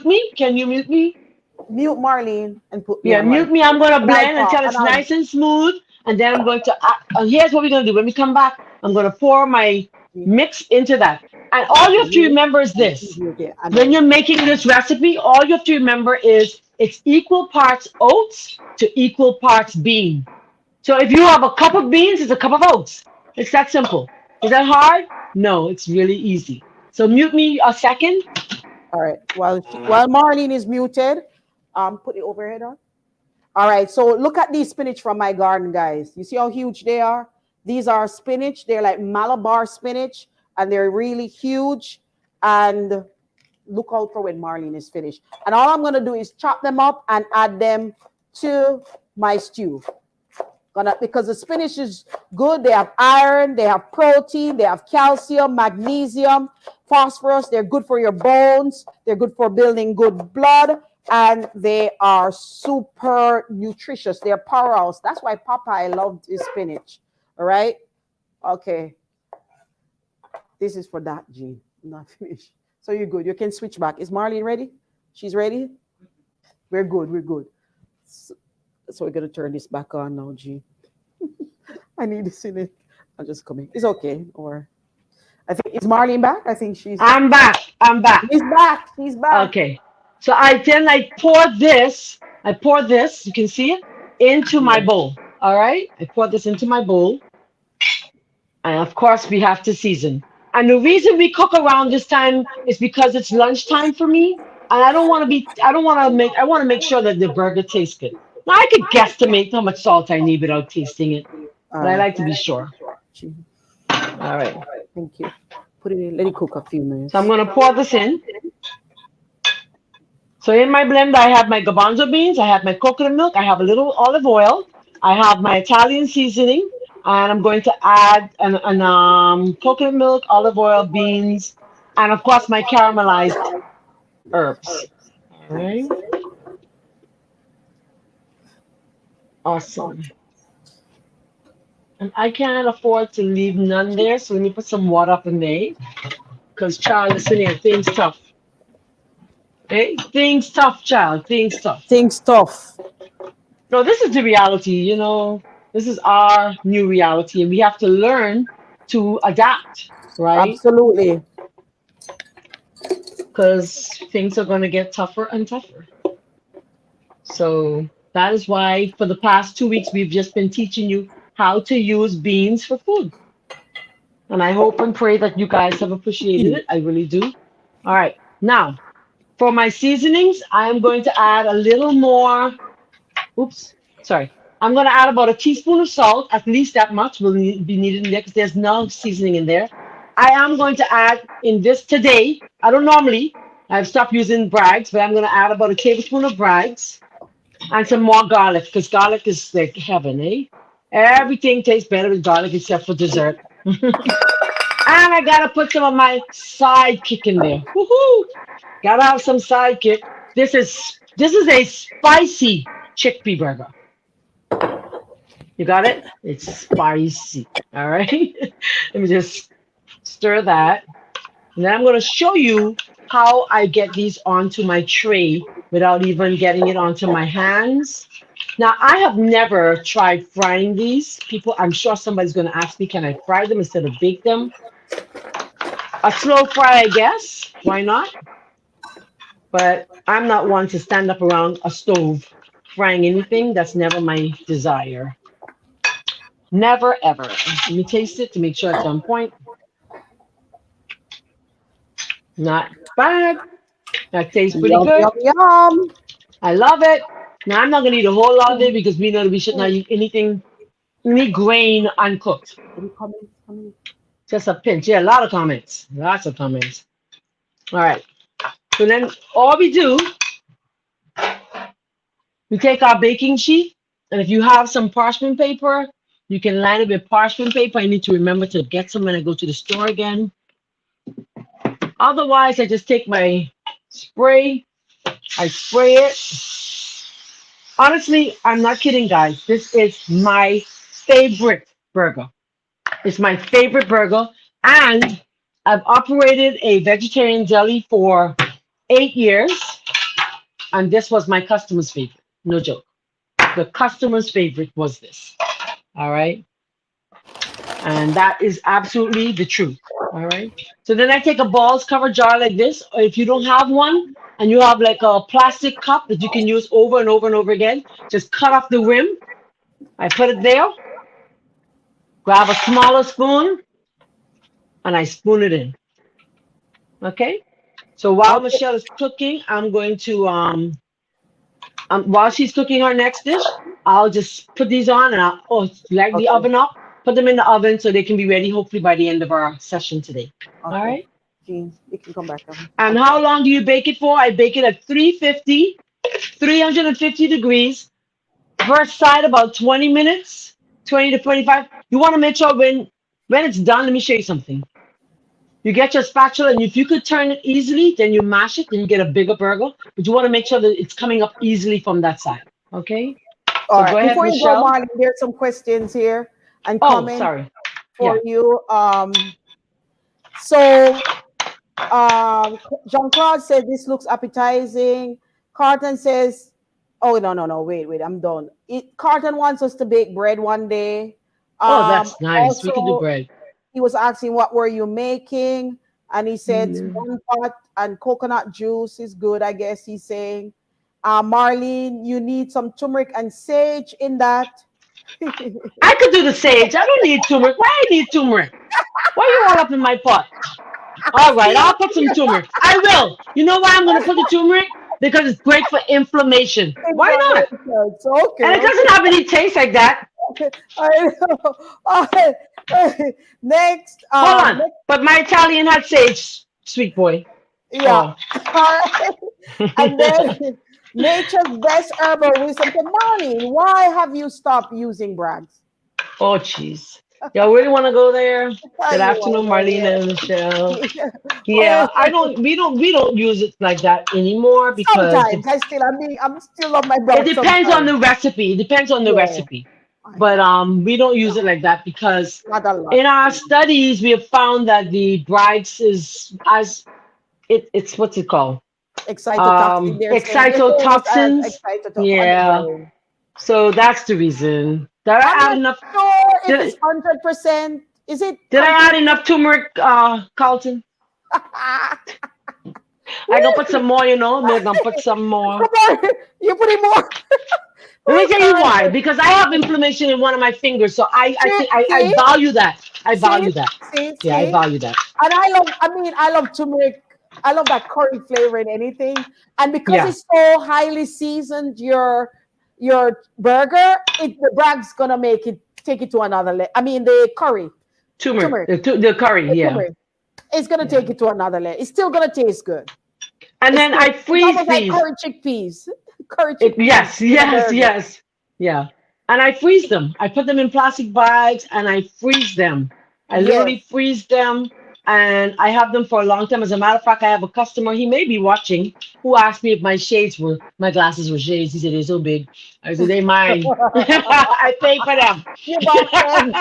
me. Can you mute me? Mute Marlene and put me Yeah, on while mute me. I'm going to and I'll blend talk until and it's I'll nice and smooth. And then I'm going to, here's what we're going to do. When we come back, I'm going to pour my mix into that. And all you have to remember is this. okay. I When know. you're making this recipe, all you have to remember is it's equal parts oats to equal parts bean. So if you have a cup of beans, it's a cup of oats. It's that simple. Is that hard? No, it's really easy. So mute me a second. All right. While Marlene is muted, put the overhead on. All right. So look at these spinach from my garden, guys. You see how huge they are? These are spinach. They're like Malabar spinach, and they're really huge. And look out for when Marlene is finished. And all I'm gonna do is chop them up and add them to my stew. Because the spinach is good. They have iron, they have protein, they have calcium, magnesium, phosphorus. They're good for your bones. They're good for building good blood. And they are super nutritious. They're powerhouse. That's why Popeye loved his spinach. All right. Okay. This is for that, Jean. I'm not finished. So you're good. You can switch back. Is Marlene ready? She's ready? We're good. We're good. So we're going to turn this back on now, G. I need this in it. I'm just coming. It's okay. Or I think, is Marlene back? I think she's. I'm back. I'm back. She's back. She's back. Okay. So I pour this, you can see it, into my bowl. All right. I pour this into my bowl. And of course, we have to season. And the reason we cook around this time is because it's lunchtime for me. And I want to make sure that the burger tastes good. Now, I could guesstimate how much salt I need without tasting it, All but I right. like to be sure. Gee, All right. thank you. Put it in. Let it cook a few minutes. So I'm going to pour this in. So in my blender, I have my garbanzo beans, I have my coconut milk, I have a little olive oil, I have my Italian seasoning, and I'm going to add coconut milk, olive oil, beans, and of course my caramelized herbs. All right. Awesome. And I can't afford to leave none there, so let me put some water up in there. Because, child, listen here, things tough. Hey, things tough, child, things tough. Things tough. No, this is the reality, you know. This is our new reality, and we have to learn to adapt, right? Absolutely. Because things are going to get tougher and tougher. So that is why for the past 2 weeks, we've just been teaching you how to use beans for food. And I hope and pray that you guys have appreciated it. I really do. All right. Now, for my seasonings, I am going to add a little more. Oops, sorry. I'm going to add about a teaspoon of salt. At least that much will be needed in there because there's no seasoning in there. I am going to add in this today. I don't normally. I've stopped using Bragg's, but I'm going to add about a tablespoon of Bragg's and some more garlic because garlic is like heaven, eh? Everything tastes better with garlic except for dessert. And I gotta put some of my sidekick in there. Woohoo! Gotta have some sidekick. This is a spicy chickpea burger. You got it? It's spicy. All right. Let me just stir that. And then I'm gonna show you how I get these onto my tray without even getting it onto my hands. Now, I have never tried frying these. People, I'm sure somebody's gonna ask me, can I fry them instead of bake them? A slow fry, I guess. Why not? But I'm not one to stand up around a stove frying anything. That's never my desire. Never, ever. Let me taste it to make sure it's on point. Not bad. That tastes pretty Yum, good. yum, yum. I love it. Now, I'm not going to eat a whole lot of it because we know that we should not eat anything, any grain uncooked. Any comments? Just a pinch. Yeah, a lot of comments. Lots of comments. All right. So then all we do, we take our baking sheet, and if you have some parchment paper, you can line it with parchment paper. I need to remember to get some when I go to the store again. Otherwise, I just take my spray. I spray it. Honestly, I'm not kidding, guys. This is my favorite burger. It's my favorite burger, and I've operated a vegetarian deli for 8 years, and this was my customer's favorite. No joke. The customer's favorite was this. All right. And that is absolutely the truth. All right. So then I take a balls covered jar like this, or if you don't have one and you have like a plastic cup that you can use over and over and over again, just cut off the rim. I put it there. Grab a smaller spoon, and I spoon it in. Okay? So while Okay. Michelle is cooking, I'm going to, while she's cooking her next dish, I'll just put these on and light the Okay. oven up, put them in the oven so they can be ready hopefully by the end of our session today. All Okay. right? Jeans, you can come back. And how long do you bake it for? I bake it at 350 degrees. First side about 20 minutes, 20 to 25. You want to make sure when it's done, let me show you something. You get your spatula, and if you could turn it easily, then you mash it, then you get a bigger burger. But you want to make sure that it's coming up easily from that side. Okay? All So right. go ahead, Before you go, Michelle. Marley, there's some questions here and Oh, comments sorry. for Yeah. you. So Jean-Claude said this looks appetizing. Carton says, oh no, wait, I'm done. Carton wants us to bake bread one day. Oh, that's nice. We can do Also, bread. he was asking what were you making, and he said one pot and coconut juice is good, I guess he's saying. Marlene, you need some turmeric and sage in that. I could do the sage. I don't need turmeric. Why I need turmeric? Why are you all up in my pot? All right, I'll put some turmeric. I will. You know why I'm going to put the turmeric? Because it's great for inflammation. Why not? It's okay. And it doesn't have any taste like that. I know. All right. Next. Hold on. But my Italian had sage, sweet boy. Yeah. All right. And then nature's best herbal wisdom. Marlene, why have you stopped using Bragg's? Oh, jeez. Y'all really want to go there? You Good afternoon, wanna go Marlene and Michelle. there? Yeah, we don't use it like that anymore because Sometimes I'm still on my brand. it depends on the recipe. It depends on the Yeah. recipe. but we don't use it like that because Not a lot. in our studies we have found that the Bragg's is as it's what's it called? Excitotoxin. They're saying it's as Excitotoxins. excitotoxin on the Yeah. brain. So that's the reason. Did I'm I add not enough? sure if it's Did, 100%. Is it did I add 100%? enough turmeric, Carlton? I gonna put some more, Maybe I'm put some more. Come on, you're putting more. Let me Oh tell you God. why. Because I have inflammation in one of my fingers, so I See, think I see, value that. I see, value that. see, Yeah, I see. value that. And I love turmeric. I love that curry flavor in anything. And because Yeah, it's so highly seasoned, your burger, the Brag's gonna make it take it to another level. I mean the turmeric, turmeric, the curry. the Yeah, turmeric. It's gonna yeah. take it to another level. It's still gonna taste good. And then I It's freeze almost like these. curry chickpeas. Curry chickpeas Yes, in a yes, burger. yes. Yeah. And I freeze them. I put them in plastic bags and I freeze them. I Yes. literally freeze them and I have them for a long time. As a matter of fact, I have a customer, he may be watching, who asked me if my glasses were shades. He said, they're so big. I said, they mine. I pay for them. You bought them.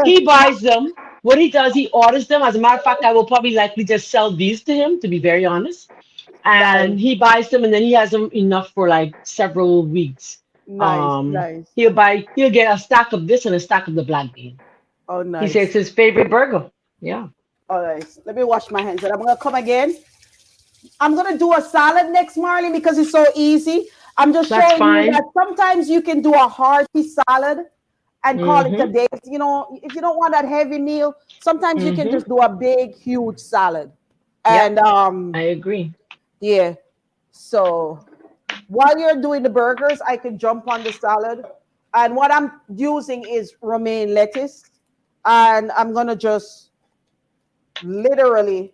He buys them. What he does, he orders them. As a matter of fact, I will probably likely just sell these to him, to be very honest. And Nice, he buys them and then he has them enough for like several weeks. nice, nice. He'll get a stack of this and a stack of the black bean. Oh, He says it's nice. his favorite burger. Yeah, All right. Let me wash my hands. And I'm gonna come again. I'm gonna do a salad next, Marley, because it's so easy. I'm just that's showing you that fine. sometimes you can do a hearty salad and call it a Mm-hmm. day. If you don't want that heavy meal, sometimes you can Mm-hmm. just do a big, huge salad. Yep, And I agree. yeah. So while you're doing the burgers, I can jump on the salad. And what I'm using is romaine lettuce. And I'm gonna just literally,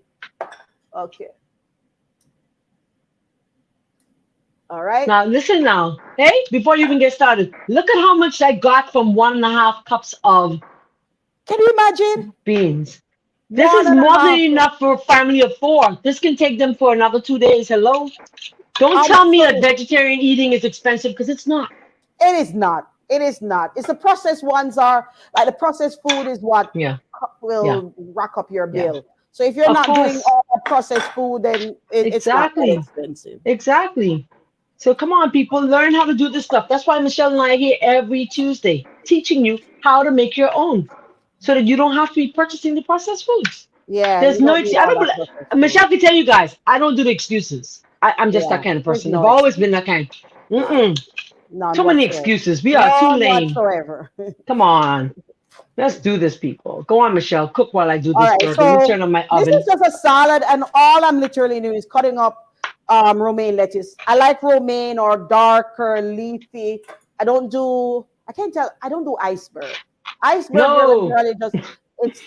okay. All right. Now listen now. Hey, before you even get started, look at how much I got from 1.5 cups of Can you imagine? beans. This One is and a more than half. enough for a family of four. This can take them for another 2 days. Hello? Don't How tell much me for that this? vegetarian eating is expensive because it's not. It is not. It is not. It's the processed ones are like the processed food is what Yeah, yeah, will rack up your yeah. bill. So if you're Of not doing course. all the processed food, then it's not that Exactly. expensive. Exactly. So come on, people, learn how to do this stuff. That's why Michelle and I are here every Tuesday teaching you how to make your own so that you don't have to be purchasing the processed foods. Yeah, There's you no don't need excuse. I all don't that processed believe, food. Michelle can tell you guys, I don't do the excuses. I'm just that Yeah, kind of there's person. I've no always excuse. been that kind. Mm-mm. None Too many whatsoever. excuses. We are too None lame. whatsoever. Come on. Let's do this, people. Go on, Michelle. Cook while I do All this right, burger. Let me so turn on my this is oven. just a salad, and all I'm literally doing is cutting up romaine lettuce. I like romaine or darker leafy. I can't tell. I don't do iceberg. Iceberg, you're No. literally just it's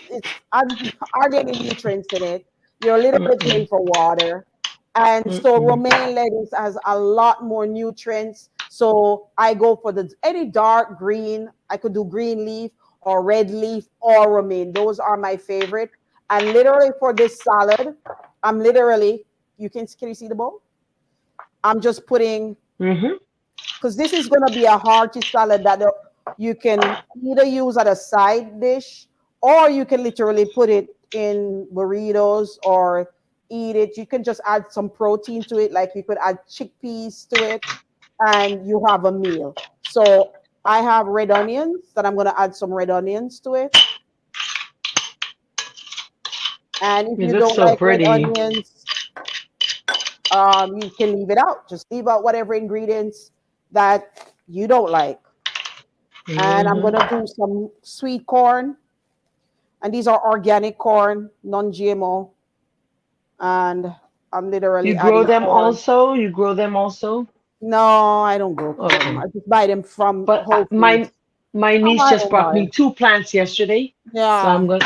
hardly any nutrients in it. You're literally paying Mm-mm. for water, and so Mm-mm. romaine lettuce has a lot more nutrients. So I go for any dark green. I could do green leaf or red leaf or romaine. Those are my favorite. And literally for this salad, I'm literally, can you see the bowl? I'm just putting, Mm-hmm. because this is going to be a hearty salad that you can either use as a side dish or you can literally put it in burritos or eat it. You can just add some protein to it, like you could add chickpeas to it, and you have a meal. So I have red onions that I'm going to add some red onions to it. And if It you looks don't so like red pretty. onions, you can leave it out. Just leave out whatever ingredients that you don't like. And I'm Mm-hmm. gonna do some sweet corn, and these are organic corn, non-GMO. And I'm You literally grow adding them corn. also? You grow them also? No, I don't grow corn. Okay. I just buy them from But Whole my Foods. my No, niece I just don't brought buy me it. 2 plants yesterday, so I'm Yeah, gonna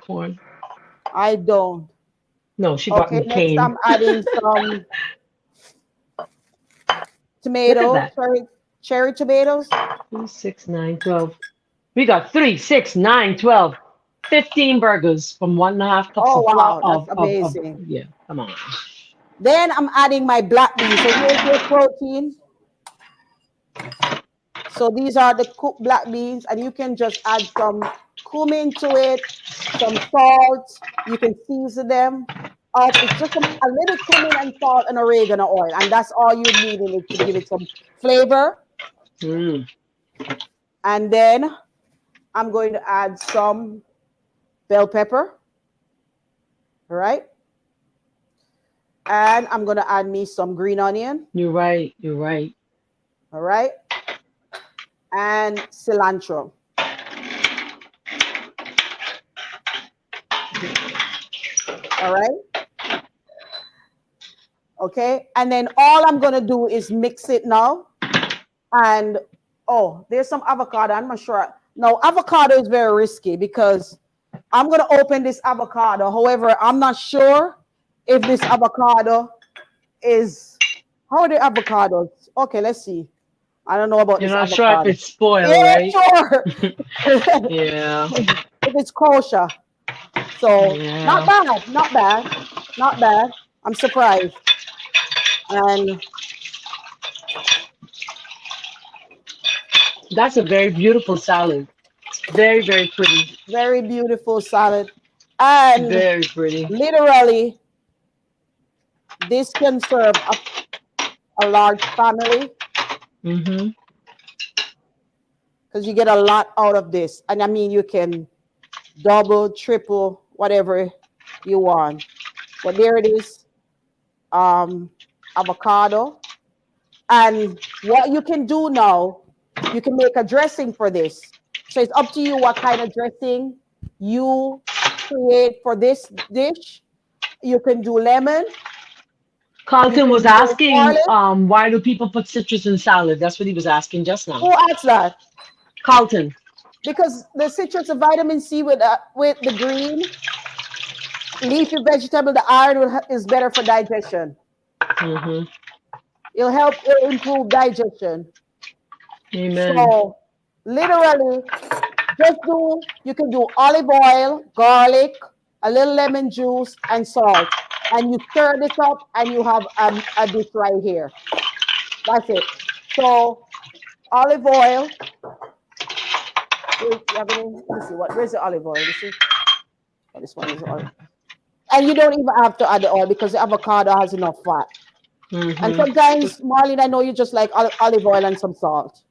corn. I don't. No, she brought Okay, me next cane. I'm adding some Look at tomatoes, that. cherry tomatoes. 2, 6, 9, 12. We got 3, 6, 9, 12, 15 burgers from 1.5 cups Oh of flour wow, that's of amazing. yeah. Come on. Then I'm adding my black beans. So here's your protein. So these are the cooked black beans, and you can just add some cumin to it, some salt. You can season them up. It's just a little cumin and salt and oregano oil, and that's all you need in it to give it some flavor. Mm. And then I'm going to add some bell pepper. All right. And I'm going to add me some green onion. You're right. You're right. All right. And cilantro. All right. Okay. And then all I'm going to do is mix it now. And oh, there's some avocado. I'm not sure. No, avocado is very risky because I'm going to open this avocado. However, I'm not sure if this avocado is, how are the avocados? Okay, let's see. I don't know about You're this not sure if avocado. it's spoiled, Yeah, right? sure. Yeah. If it's kosher. So Yeah. not bad, not bad, not bad. I'm surprised. And That's a very beautiful salad. Very, very pretty. very beautiful salad. And Very pretty. literally, this can serve a large family Mm-hmm. because you get a lot out of this. And I mean, you can double, triple, whatever you want. But there it is, avocado. And what you can do now, you can make a dressing for this. So it's up to you what kind of dressing you create for this dish. You can do lemon. Carlton was do asking, garlic. why do people put citrus in salad? That's what he was asking just now. Who asked that? Carlton. Because the citrus, the vitamin C with the green leafy vegetable, the iron is better for digestion. Mm-hmm. It'll improve digestion. Amen. So literally, you can do olive oil, garlic, a little lemon juice, and salt. And you stir this up and you have a dish right here. That's it. So olive oil. Let me see where's the olive oil? Oh, this one is oil. And you don't even have to add the oil because the avocado has enough fat. Mm-hmm. And sometimes, Marlene, I know you just like olive oil and some salt.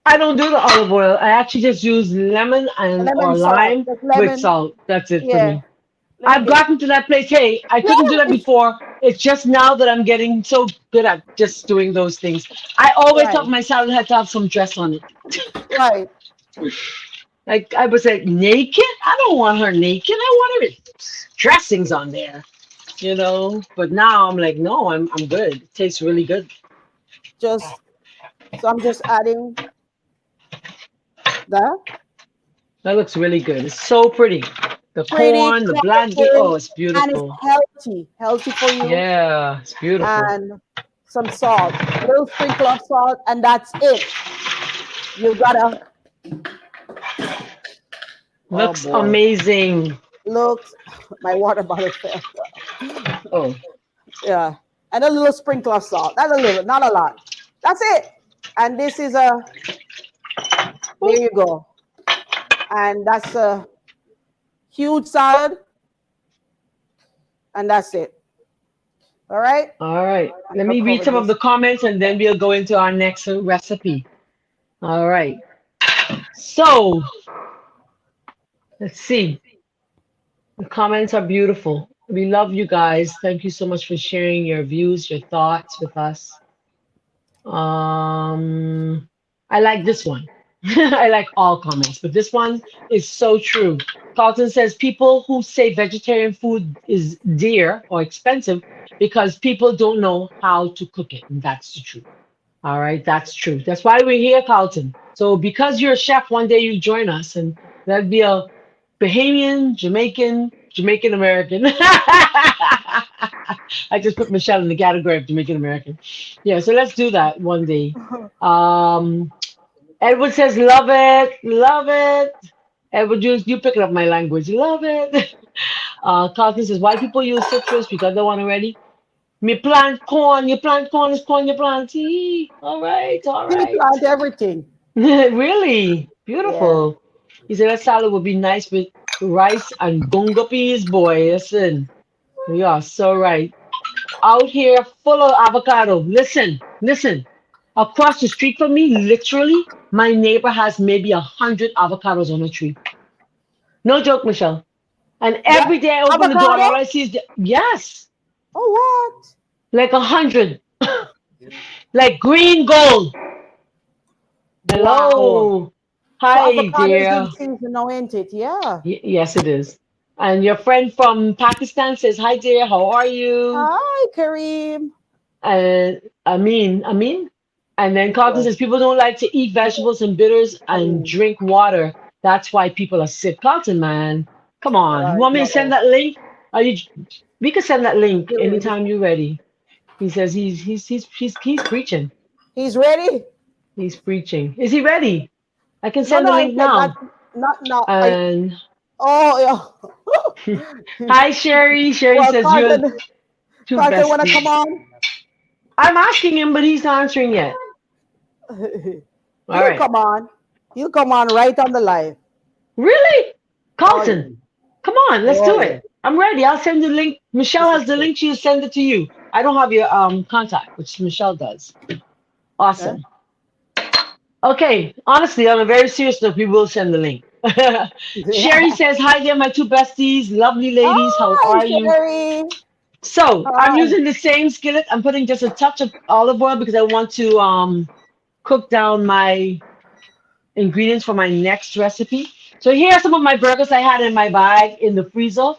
I don't do the olive oil. I actually just use lemon or lime with salt. That's it for me. I've gotten to that place. Hey, I couldn't do that before. It's just now that I'm getting so good at just doing those things. I always thought my salad had to have some dress on it. Right. Like I was like, naked? I don't want her naked. I want her with dressings on there. You know? But now I'm like, no, I'm good. It tastes really good. So I'm just adding that. That looks really good. It's so pretty. The corn, the black, oh, it's beautiful. And it's healthy for you. Yeah, it's beautiful. And some salt, a little sprinkle of salt, and that's it. You gotta. Looks amazing. Looks, my water bottle fell. Oh. Yeah, and a little sprinkle of salt. That's a little, not a lot. That's it. And this is there you go. And that's a huge salad. And that's it. All right? All right. Let me read some of the comments and then we'll go into our next recipe. All right. So, let's see. The comments are beautiful. We love you guys. Thank you so much for sharing your views, your thoughts with us. I like this one. I like all comments, but this one is so true. Carlton says people who say vegetarian food is dear or expensive because people don't know how to cook it. And that's the truth. All right, that's true. That's why we're here, Carlton. So because you're a chef, one day you join us, and that'd be a Bahamian, Jamaican American. I just put Michelle in the category of Jamaican American. Yeah, so let's do that one day. Edward says, love it, love it. Edward, you picking up my language. Love it. Carlton says, why people use citrus? We got that one already. Me plant corn. You plant corn is corn you plant tea. All right, all right. You plant everything. Really Yeah. beautiful. He said that salad would be nice with rice and gunga peas. Boy, listen, you are so right. Out here full of avocado. Listen, listen. Across the street from me, literally, my neighbor has maybe 100 avocados on a tree. No joke, Michelle. And Yeah. every day I open the door and Avocado? all I see is yes, Oh, what? like 100, like green gold. Wow. Hello, So hi avocado is in dear. season now, ain't it? Yeah. Yes, it is. And your friend from Pakistan says, "Hi dear, how are you?" Hi, Kareem. And Amin. And then Carlton Yes. says people don't like to eat vegetables and bitters and Kareem. drink water. That's why people are sick. Carlton, man, come on. You I want me to send know. that link? Are you? We can send that link You ready? anytime you're ready. He says he's preaching. He's ready? He's preaching. Is he ready? I can No, send no, the I link said not, now. not now. And Oh, yeah. hi Sherry. Sherry Well, says you're two Carlton wanna come besties. on? I'm asking him, but he's not answering yet. All He'll right. come on. He'll come on right on the live. Really? Oh, yeah. Carlton, come on, let's Oh, do yeah. it. I'm ready. I'll send the link. Michelle This is has the good. link. She'll send it to you. I don't have your contact, which Michelle does. Eh? Awesome. Okay, honestly, on a very serious note, we will send the link. Sherry Yeah. says, hi there, my two besties, lovely ladies. How Hi, are you? Sherry. So I'm Hi. using the same skillet. I'm putting just a touch of olive oil because I want to cook down my ingredients for my next recipe. So here are some of my burgers I had in my bag in the freezer.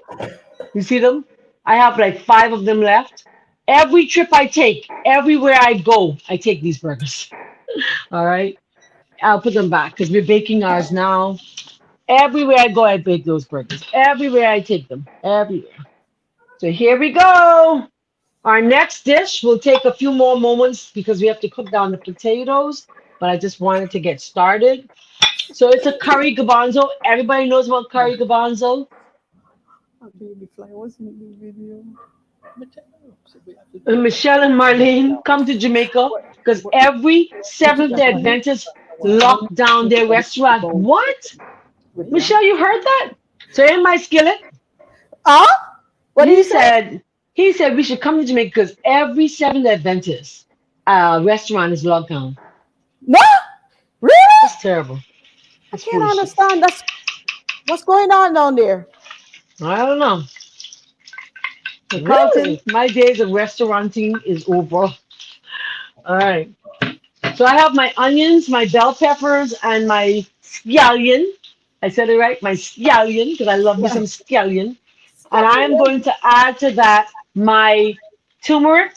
You see them? I have like 5 of them left. Every trip I take, everywhere I go, I take these burgers. All right. I'll put them back because we're baking ours now. Everywhere I go, I bake those burgers. Everywhere I take them. Everywhere. So here we go. Our next dish will take a few more moments because we have to cook down the potatoes, but I just wanted to get started. So it's a curry garbanzo. Everybody knows about curry garbanzo. A baby fly was in the video. And Michelle and Marlene come to Jamaica because every Put it Seventh up day on it. Adventist locked down their restaurant. What? Yeah. Michelle, you heard that? So in my skillet, Ah? What did he he say? said he said we should come to Jamaica because every Seventh day Adventist restaurant is locked down. No? Really? That's terrible. I That's can't foolishness. understand. That's what's going on down there. I don't know. So Carlton, Really? my days of restauranting is over. All right. So I have my onions, my bell peppers, and my scallion. I said it right, my scallion, because I love me some scallion. And I am going to add to that my turmeric.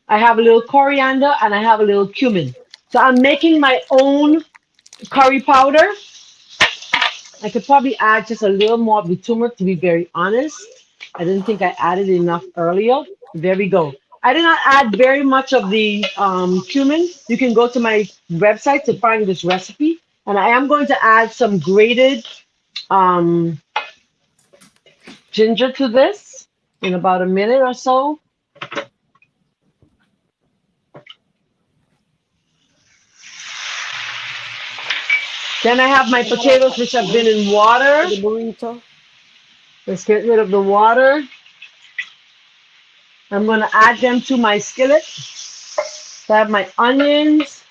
I have a little coriander and I have a little cumin. So I'm making my own curry powder. I could probably add just a little more of the turmeric to be very honest. I didn't think I added enough earlier. There we go. I did not add very much of the cumin. You can go to my website to find this recipe. And I am going to add some grated um, ginger to this in about a minute or so. Then I have my potatoes, which have been in water. The burrito. Let's get rid of the water. I'm going to add them to my skillet. So I have my onions.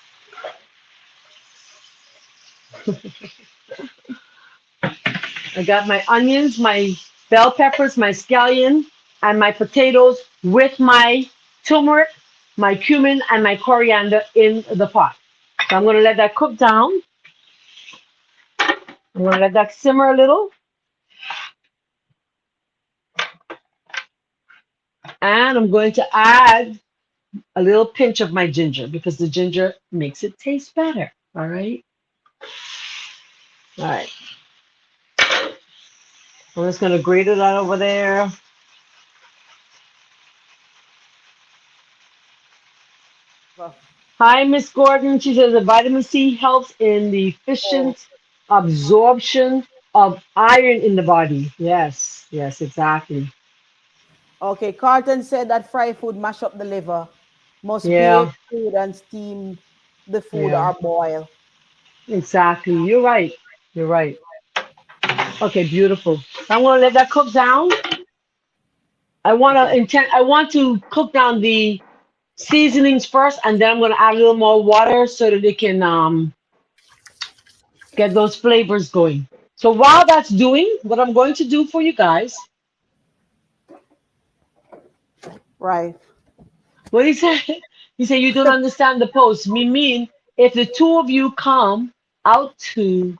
I got my onions, my bell peppers, my scallion, and my potatoes with my turmeric, my cumin, and my coriander in the pot. So I'm going to let that cook down. I'm going to let that simmer a little. And I'm going to add a little pinch of my ginger because the ginger makes it taste better. All right. All right. I'm just going to grate it out over there. Hi, Miss Gordon. She says the vitamin C helps in the Oh. efficient absorption of iron in the body. Yes, yes, exactly. Okay, Carlton said that fried food mash up the liver. Must Yeah, bake food and steam the food yeah. or boil. Exactly. You're right. You're right. Okay, beautiful. I'm gonna let that cook down. Okay. I want to cook down the seasonings first, and then I'm gonna add a little more water so that they can get those flavors going. So while that's doing, what I'm going to do for you guys, Right. what he said, he said you don't understand the post. Me mean if the two of you come out to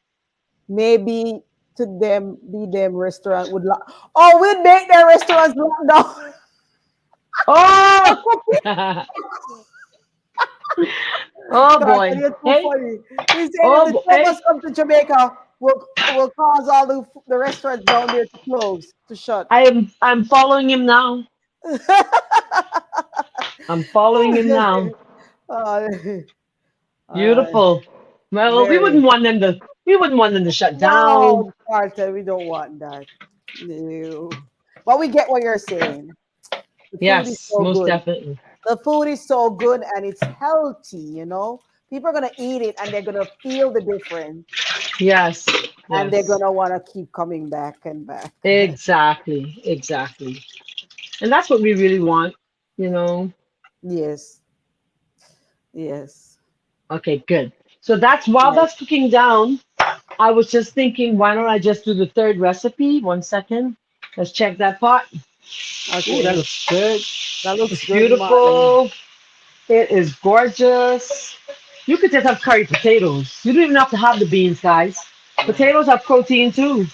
Maybe to them, be them restaurant would lock. Oh, we'd make their restaurants lock down. oh oh Carter, boy, you're too hey, funny. He said if oh the boy, two of hey, us come to Jamaica, we'll cause all the restaurants down there to close, to shut. I'm following him now. I'm following him now. uh, uh, Beautiful. Well, very. we wouldn't want them to shut down. No, Carter, we don't want that. No. But we get what you're saying. The food is Yes, so most good. definitely. The food is so good and it's healthy. People are gonna eat it and they're gonna feel the difference Yes, and they're yes. gonna wanna keep coming back and back. Exactly, exactly. And that's what we really want, you know. Yes, yes. Okay, good. So that's while Right. that's cooking down, I was just thinking, why don't I just do the third recipe? 1 second. Let's check that pot. Ooh, that Okay. looks good. That looks It's good, Martin. beautiful. It is gorgeous. You could just have curry potatoes. You don't even have to have the beans, guys. Yeah. Potatoes have protein too,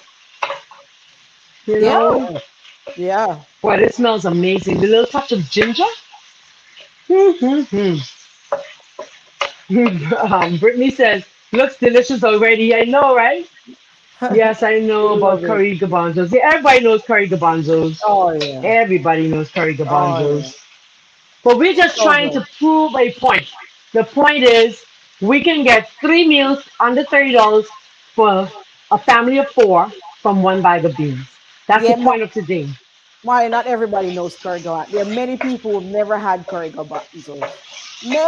you Yeah. know. Yeah. Boy, this smells amazing. The little touch of ginger. Hmm. Brittany says, looks delicious already. I know, right? Yes, I know We about love it. curry garbanzos. Yeah, everybody knows curry garbanzos. Oh yeah. Everybody knows curry Oh yeah. garbanzos. But we're just So trying good. to prove a point. The point is we can get 3 meals under $30 for a family of four from one bag of beans. That's the Yeah, point of today. Martin, not everybody knows Kurgan. There are many people who've never had Kurgan.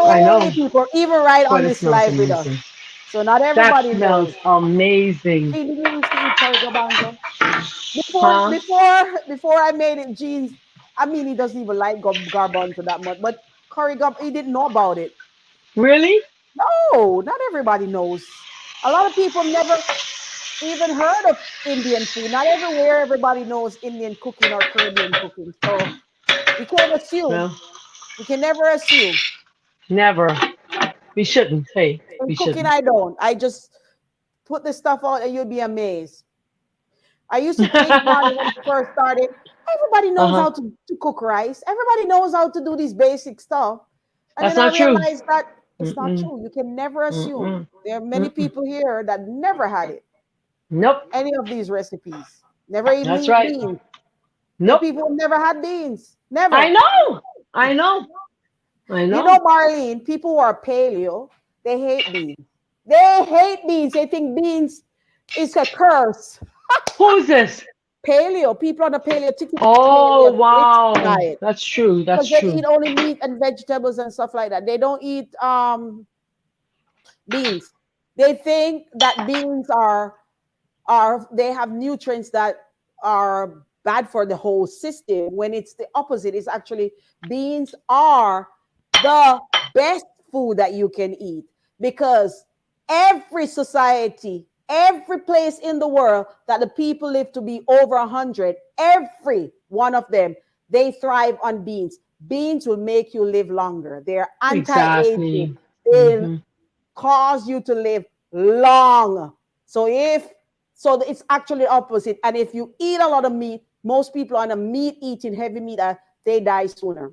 I Many know, people, even right but on it this smells live with us. amazing. So not That everybody smells knows. amazing. Gene, did you used to eat Kurgan? Before, Huh? before, before I made it, Gene's. I mean, he doesn't even like garbanzo that much, but he didn't know about it. Really? No, not everybody knows. A lot of people never even heard of Indian food. Not everywhere everybody knows Indian cooking or Caribbean cooking. So we can't assume. Well, We can never assume. never. We shouldn't. Hey, In we cooking, shouldn't. I don't. I just put the stuff out and you'll be amazed. I used to think, Marty, when I first started, everybody knows Uh-huh. how to cook rice. Everybody knows how to do these basic stuff. And That's then I not true. realized that it's not Mm-mm. true. You can never assume. Mm-mm. There are many Mm-mm. people here that never had it, Nope. any of these recipes. Never even That's eat right. beans. There are Nope. people who never had beans. I Never. know. I know. I You know, know. Marlene, people who are paleo, they hate beans. They hate beans. They think beans is a curse. Who's this? Paleo, people on the Oh, paleo wow. diet That's true. That's because they true. eat only meat and vegetables and stuff like that. They don't eat beans. They think that beans are they have nutrients that are bad for the whole system when it's the opposite. It's actually beans are the best food that you can eat because every society, every place in the world that the people live to be over 100, every one of them, they thrive on beans. Beans will make you live longer. They're anti-aging. Exactly. They Hmm. cause you to live long. So it's actually opposite. And if you eat a lot of meat, most people on a meat eating, heavy meat, they die sooner.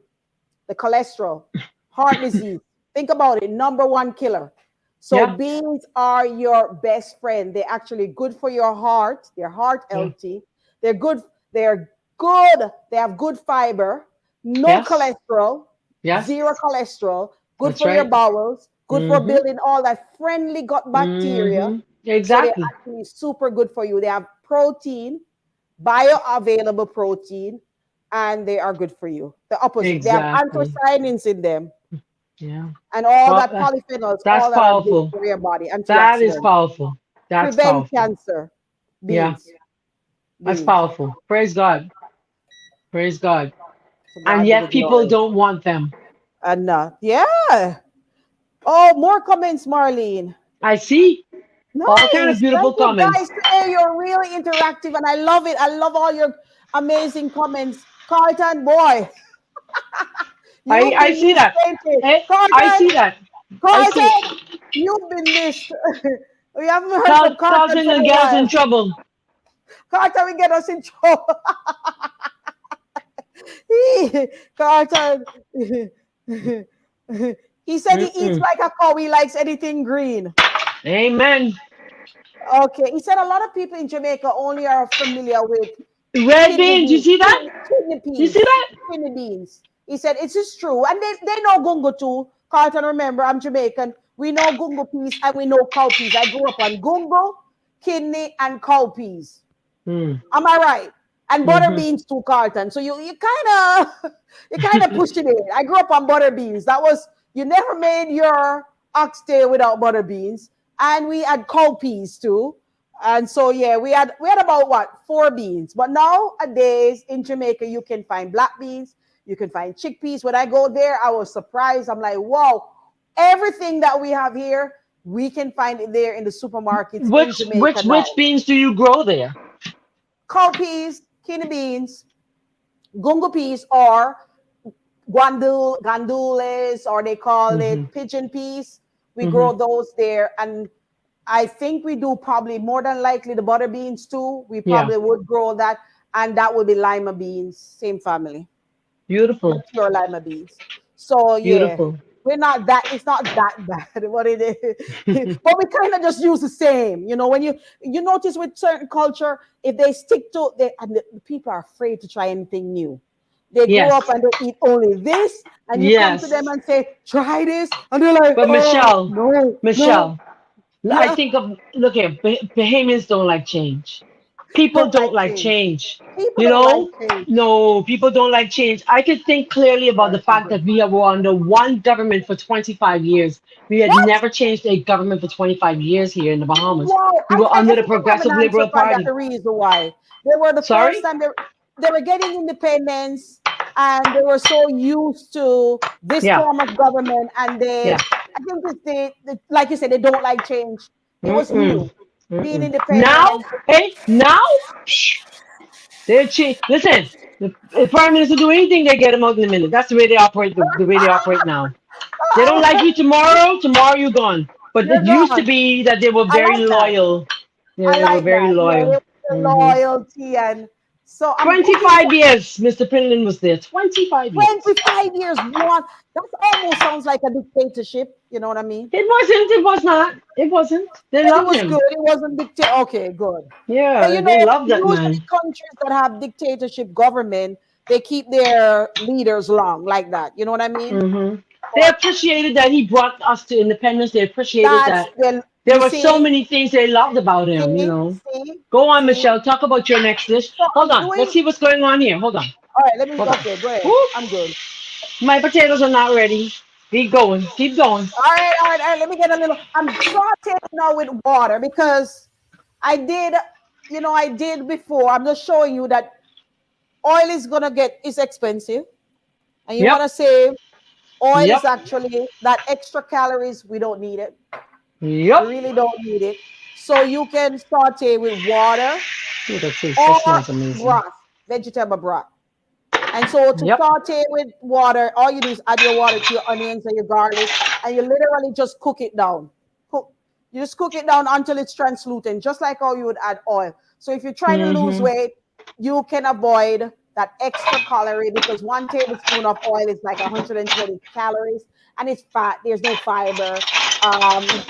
The cholesterol, heart disease. Think about it, number one killer. So Yeah. beans are your best friend. They're actually good for your heart. They're heart Yeah. healthy. They're good. They're good. They have good fiber, no Yes. cholesterol, Yes. zero cholesterol, good That's for your right. bowels, good for Mm-hmm. building all that friendly gut bacteria. Mm-hmm. So they're Exactly. actually super good for you. They have protein, bioavailable protein, and they are good for you. The opposite. They have Exactly. anthocyanins in them. Yeah. And all Well, that polyphenols, that's all that are good powerful. for your body, That is antioxidants, powerful. That's prevent powerful. cancer. Yeah, Beans, that's beans. powerful. Praise God. Praise God. To And God be the yet people glory. don't want them. And yeah. Oh, more comments, Marlene. I see all kinds of Nice. beautiful Thank you comments. guys. Today you're really interactive and I love it. I love all your amazing comments. Carlton, boy, you've I been see missed. that. Thank you. Hey, I Carlton, see that. I see it. Carlton, you've been missed. We haven't heard from Carlton Carlton for will a get us in while. trouble. Carlton will get us in trouble. Carlton. He said he eats Mm-mm. like a cow. He likes anything green. Amen. Okay. He said a lot of people in Jamaica only are familiar with Red beans, you see that? kidney You see peas, that? kidney beans. He said it's just true. And they know gungo too. Carlton, remember, I'm Jamaican. We know gungo peas and we know cow peas. I grew up on gungo, kidney, and cow peas. Mm. Am I right? And butter Mm-hmm. beans too, Carlton. So you kind of you kind of pushed it in. I grew up on butter beans. That was you never made your oxtail without butter beans, and we had cow peas too. And so yeah, we had about what 4 beans. But nowadays in Jamaica, you can find black beans, you can find chickpeas. When I go there, I was surprised. I'm like, wow, everything that we have here, we can find it there in the supermarkets in Which Jamaica which now. which beans do you grow there? Cowpeas, kidney beans, gungo peas, or gandules, or they call Mm-hmm. it pigeon peas. We Mm-hmm. grow those there, and I think we do probably more than likely the butter beans too. We Yeah. probably would grow that, and that would be lima beans, same family, Beautiful. pure lima beans. So yeah, Beautiful. we're not that. It's not that bad. What it is, but we kind of just use the same. When you notice with certain culture, if they stick to and the people are afraid to try anything new. They grow up Yes. and they eat only this, and you come to them Yes. and say, "Try this," and they're like, But "Oh Michelle, no, no, Michelle, I yeah." think of look here, Bahamians don't like change. People Don't don't like like change. change. People You don't like know? change. No, people don't like change. I could think clearly about the fact that we have were under one government for 25 years. We had What? never changed a government for 25 years here in the Bahamas. Wow, We were I under the think I have an Progressive answer Liberal for that. Party. The reason why they were the first Sorry? time they were getting independence, and they were so used to this Yeah. form of government, and Yeah. I think like you said, they don't like change. It was Mm-mm. new, being Mm-mm. independent, Now, and hey, now, they change. Listen, the prime minister do anything, they get him out in a minute. That's the way they operate. The way they operate now. They don't like you tomorrow. Tomorrow you're gone. But you're it used to gone. be that they were I very like that. loyal. Yeah, I they were like very that. Yeah, loyal. the Hmm loyalty, and so I'm okay. 25 years, Mr. Pinland was there. 25 years. 25 years, one. That almost sounds like a dictatorship. You know what I mean? It wasn't. It was not. It wasn't. They But it loved was good. him. It wasn't dictator. Okay, good. But Yeah, they loved that usually man. countries that have dictatorship government, they keep their leaders long like that. You know what I mean? hmm They But appreciated that he brought us to independence. They appreciated that's that the there you were so see, many things they loved about him, you see, know. see, Go on, see. Michelle. Talk about your next dish. So Hold I'm on. Let's doing see what's going on here. Hold on. all right. Let me Hold on. okay, go ahead. Whoop. I'm good. My potatoes are not ready. Keep going. Keep going. All right, all right, all right. Let me get a little. I'm sauteing now with water because I did, I did before. I'm just showing you that oil is expensive, and you want Yep. to save. Oil is Yep. actually that extra calories. We don't need it. We Yep. really don't need it. So you can saute with water Ooh, that tastes. That or smells amazing. broth, vegetable broth. And so to Yep. saute with water, all you do is add your water to your onions and your garlic, and you literally just cook it down. Cook, you just cook it down until it's translucent, just like how you would add oil. So if you're trying to lose Mm-hmm. weight, you can avoid that extra calorie because 1 tablespoon of oil is like 120 calories, and it's fat. There's no fiber. Um,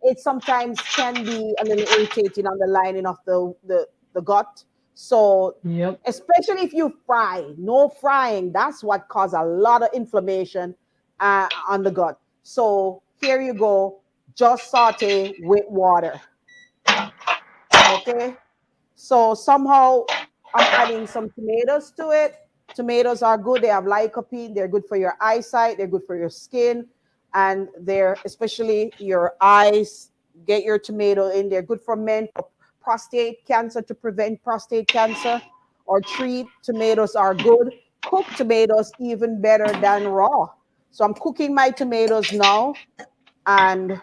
it sometimes can be a little irritating on the lining of the gut. So Yep. especially if you fry, no frying, that's what causes a lot of inflammation on the gut. So here you go, just saute with water. Okay. So somehow I'm adding some tomatoes to it. Tomatoes are good. They have lycopene. They're good for your eyesight. They're good for your skin. and they're especially your eyes. Get your tomato in there. Good for men for prostate cancer, to prevent prostate cancer or treat. Tomatoes are good. Cooked tomatoes even better than raw. So I'm cooking my tomatoes now, and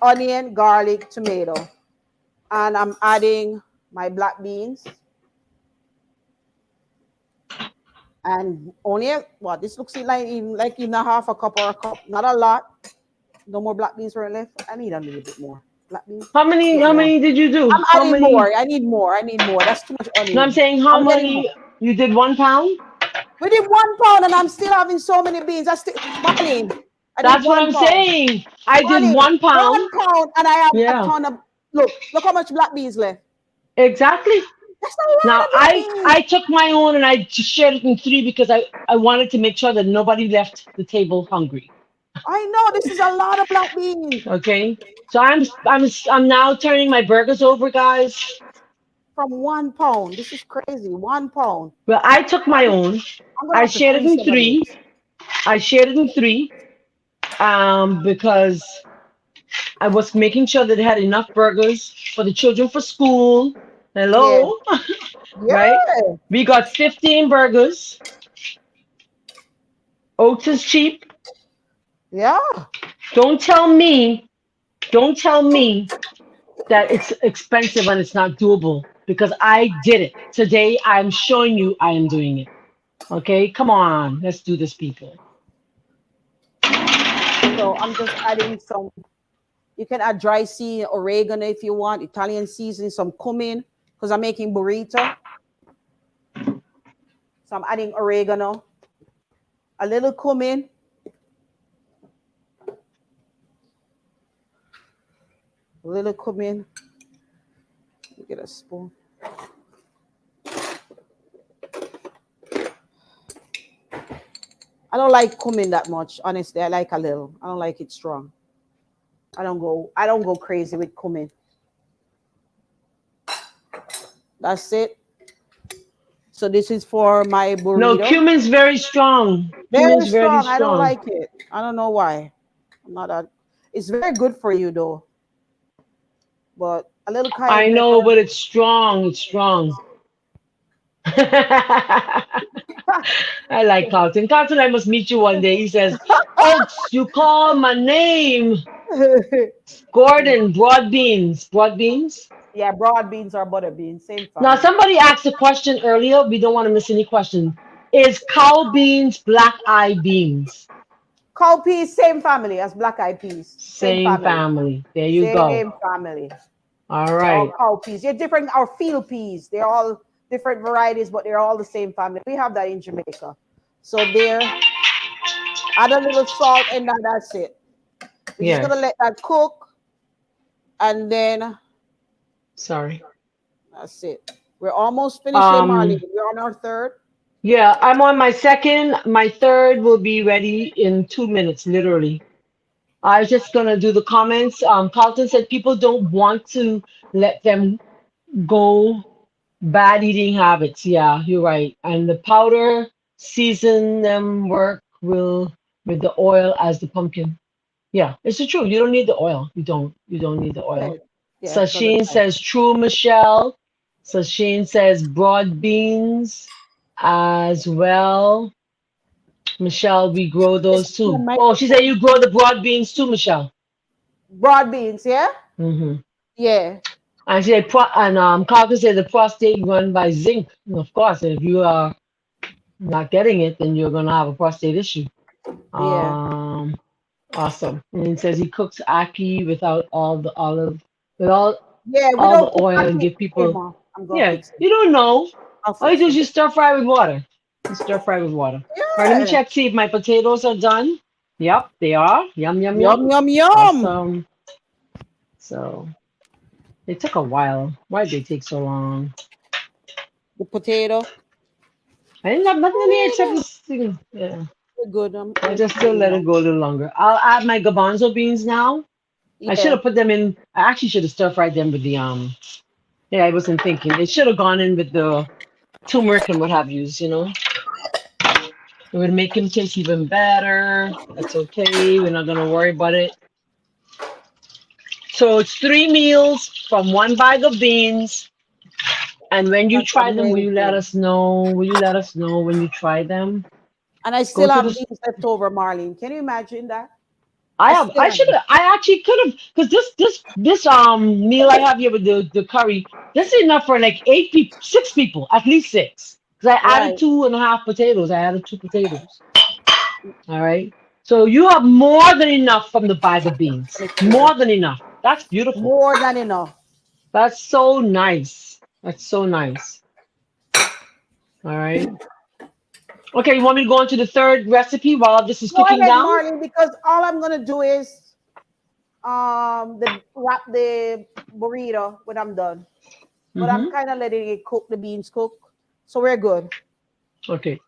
onion, garlic, tomato, and I'm adding my black beans. And only what this looks like in a half a cup or a cup, not a lot. No more black beans were left. I need a little bit more black beans. How many? Bit How more. many did you do? I'm How adding many? more. I need more. I need more. That's too much No, I'm onion. saying how I'm getting more. many? You did 1 pound. We did 1 pound, and I'm still having so many beans. Marlene, I did That's what one I'm pound. saying. I did Marlene, 1 pound. 1 pound, and I have a Yeah, ton of. Look how much black beans left. exactly. That's a lot Now of black beans. I took my own and I just shared it in three because I wanted to make sure that nobody left the table hungry. I know this is a lot of black beans. Okay, so I'm now turning my burgers over, guys. From 1 pound. This is crazy. 1 pound. Well, I took my own. I'm gonna I have to shared it freeze in some of three. this. I shared it in three. Because I was making sure that they had enough burgers for the children for school. Yeah. Hello, right? Yeah. We got 15 burgers. Oats is cheap. Yeah. Don't tell me, don't tell me that it's expensive and it's not doable because I did it. Today I'm showing you I am doing it. Okay, come on, let's do this, people. So I'm just adding some. You can add dry seed, oregano if you want, Italian seasoning, some cumin, because I'm making burrito. So I'm adding oregano, a little cumin, a little cumin. Let me get a spoon. I don't like cumin that much, honestly. I like a little. I don't like it strong. I don't go crazy with cumin. That's it. So this is for my No, burrito. cumin's very strong. Very Cumin's very strong. I don't strong. like it. I don't know why. I'm not a. It's very good for you though. But a little I cayenne know, pepper. but it's strong. It's strong. I like Carlton. Carlton, I must meet you one day. He says, Oaks, you call my name. Gordon, broad beans. Broad beans? Yeah, broad beans or butter beans, same Now, family. somebody asked a question earlier. We don't want to miss any question. Is cow beans black eye beans? Cowpeas, same family as black eyed peas. Same Same family. family. There you go. Same family. All They're all right. cowpeas. They're different, or field peas. They're all different varieties, but they're all the same family. We have that in Jamaica. So there, add a little salt, and then that's it. We're just Yes. gonna let that cook, and then Sorry. that's it. We're almost finishing, Marley. Um, We're on our third. yeah, I'm on my second. My third will be ready in 2 minutes, literally. I was just gonna do the comments. Carlton said people don't want to let them go bad eating habits. Yeah, you're right. And the powder season them work will with the oil as the pumpkin. Yeah, it's the truth. You don't need the oil. You don't. You don't need the oil. Okay. Yeah, so that's Sasheen fine. says true, Michelle. Sasheen says broad beans as well. Michelle, we grow It's those the too. Oh, she said microphone. you grow the broad beans too, Michelle. Broad beans, yeah? Hmm. Yeah. And she said, Carter said the prostate run by zinc. And of course, if you are not getting it, then you're gonna have a prostate issue. Yeah. Um, awesome. And he says he cooks ackee without all the olive, with Yeah, we all don't the cook oil and ackee. give Hey, people. Mom, I'm gonna Yeah, fix it. you don't know. I'll All you fix do is it. you stir fry with water. You stir fry with water. All right, let me Yeah. check see if my potatoes are done. Yep, they are. Yum yum Yum, yum. yum, yum. Awesome. So they took a while. Why did they take so long? The potato. I didn't have nothing in here except Potato. this thing. Yeah. We're good. I'll just still let it go a little longer. I'll add my garbanzo beans now. I should Yeah. have put them in. I. Should have stir fried them with the Yeah, I wasn't thinking. It should have gone in with the turmeric and what have yous. It would make him taste even better. That's okay. We're not gonna worry about it. So it's 3 meals from one bag of beans. And when you That's try them, will you let amazing. us know? Will you let us know when you try them? And I Go still to have the beans left over, Marlene. Can you imagine that? I I have. still I have should them. have. I actually could have, because this meal I have here with the curry. This is enough for like 8 people, 6 people, at least six. Because I added Right. 2.5 potatoes. I added 2 potatoes. All right. So you have more than enough from the bag of beans. Let me see. More than enough. That's beautiful. More than enough. That's so nice. That's so nice. All right. Okay. You want me to go on to the third recipe while this is Go cooking ahead, down? Marlene, because all I'm gonna do is the wrap the burrito when I'm done. But I'm Mm-hmm. kind of letting it cook, the beans cook. So we're good. Okay.